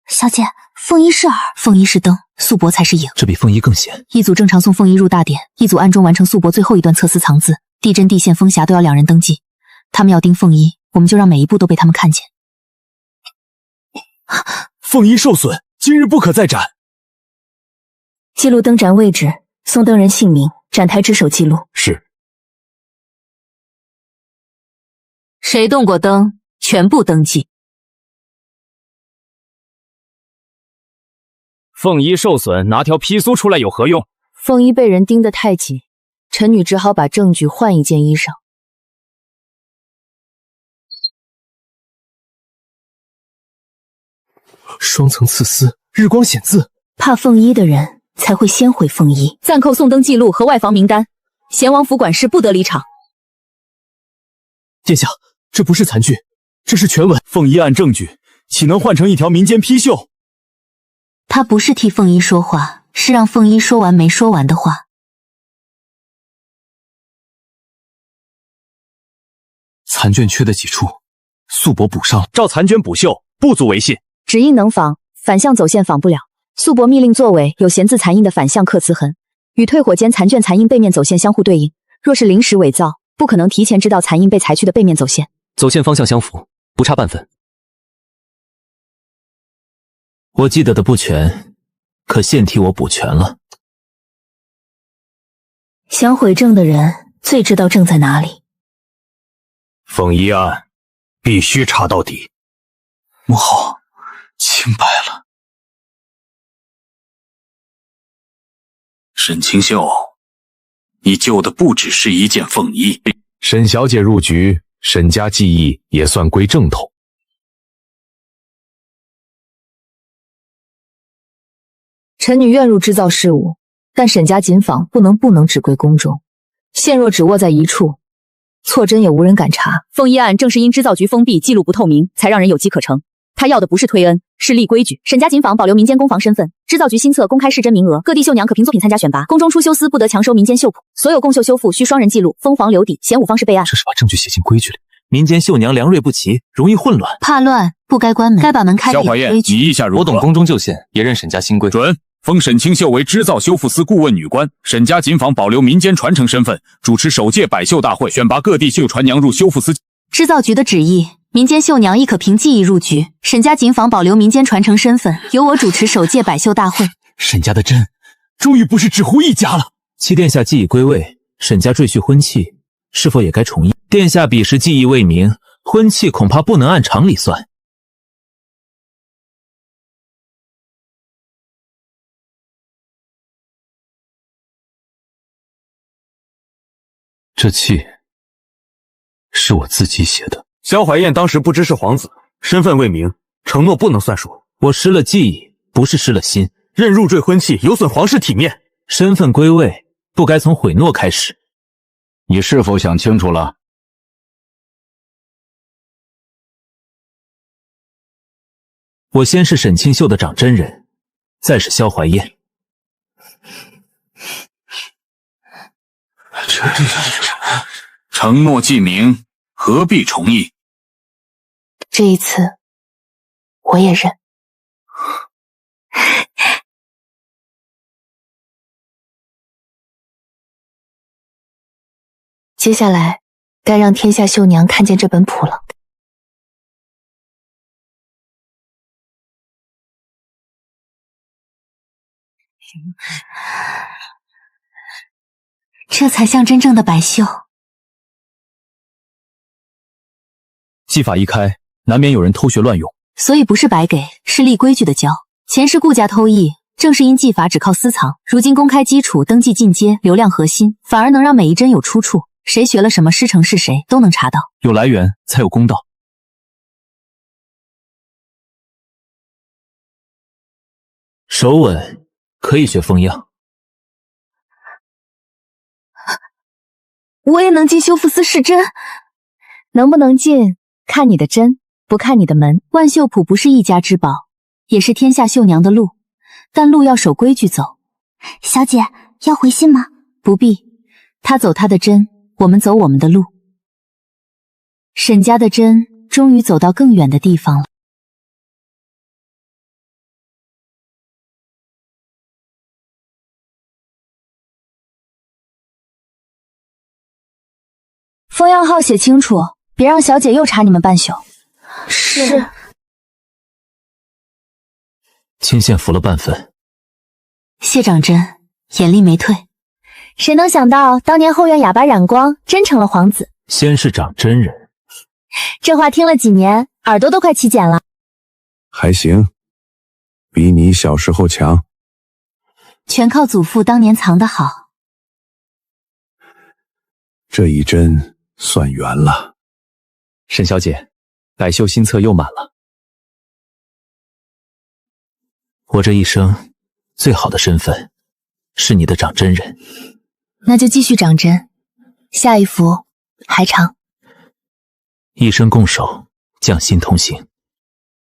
小姐，凤衣是饵，凤衣是灯，素帛才是影。这比凤衣更险。一组正常送凤衣入大典，一组暗中完成素帛最后一段测丝藏字，地针、地线、风匣都要2人登记。他们要盯凤衣，我们就让每一步都被他们看见。凤衣受损，今日不可再展。记录灯展位置，送灯人姓名，展台值守记录。是。谁动过灯，全部登记。凤衣受损，拿条皮酥出来有何用？凤衣被人盯得太紧，臣女只好把证据换一件衣裳。双层刺丝，日光显字。怕凤衣的人才会先毁凤衣。暂扣送灯记录和外房名单，贤王府管事不得离场。殿下，这不是残句，这是全文。凤衣案证据，岂能换成一条民间批绣？他不是替凤衣说话，是让凤衣说完没说完的话。残卷缺的几处，素帛补上。照残卷补绣，不足为信。指印能仿，反向走线仿不了。素帛密令作为有闲字残印的反向刻词痕，与退火间残卷残印背面走线相互对应。若是临时伪造，不可能提前知道残印被裁去的背面走线。走线方向相符，不差半分。我记得的不全，可现替我补全了。想毁证的人最知道证在哪里。凤衣案必须查到底。母后，清白了。沈清秀，你救的不只是一件凤衣。沈小姐入局，沈家技艺也算归正统。臣女愿入织造事务，但沈家锦坊不能只归宫中。线若只握在一处，错针也无人敢查。凤衣案正是因织造局封闭，记录不透明，才让人有机可乘。他要的不是推恩，是立规矩。沈家锦坊保留民间工坊身份，织造局新册公开试针名额，各地绣娘可凭作品参加选拔。宫中出修司不得强收民间绣谱，所有共绣修复需双人记录，封黄留底，显武方式备案。这是把证据写进规矩里，民间绣娘良芮不齐，容易混乱。怕乱不该关门，该把门开的有规矩。你意下如何？我懂宫中旧线，也认沈家新规。准。封沈清秀为织造修复司顾问女官，沈家锦坊保留民间传承身份，主持首届百绣大会，选拔各地绣传娘入修复司。织造局的旨意，民间绣娘亦可凭技艺入局。沈家锦坊保留民间传承身份，由我主持首届百绣大会。沈家的针，终于不是只糊一家了。七殿下既已归位，沈家赘婿婚契是否也该重议？殿下彼时记忆未明，婚期恐怕不能按常理算。这契是我自己写的。萧怀燕当时不知是皇子，身份未明，承诺不能算数。我失了记忆，不是失了心。任入赘婚契，有损皇室体面。身份归位，不该从毁诺开始。你是否想清楚了？我先是沈清秀的长真人，再是萧怀燕。承诺既明，何必重议？这一次，我也认。接下来，该让天下绣娘看见这本谱了。这才像真正的百绣。技法一开，难免有人偷学乱用，所以不是白给，是立规矩的教。前世顾家偷艺，正是因技法只靠私藏，如今公开基础，登记进阶，流量核心，反而能让每一针有出处，谁学了什么，师承是谁，都能查到。有来源才有公道。手稳可以学风样。我也能进修复司试针，能不能进，看你的针，不看你的门。万绣谱不是一家之宝，也是天下绣娘的路，但路要守规矩走。小姐，要回信吗？不必，他走他的针，我们走我们的路。沈家的针终于走到更远的地方了。封样号写清楚，别让小姐又查你们半宿。是。钦羡服了半分。谢长针，眼力没退。谁能想到，当年后院哑巴染光，真成了皇子。先是长真人。这话听了几年，耳朵都快起茧了。还行，比你小时候强。全靠祖父当年藏得好。这一针算圆了。沈小姐，百绣新册又满了。我这一生最好的身份是你的长真人。那就继续长针，下一幅还长。一生共守，匠心同行。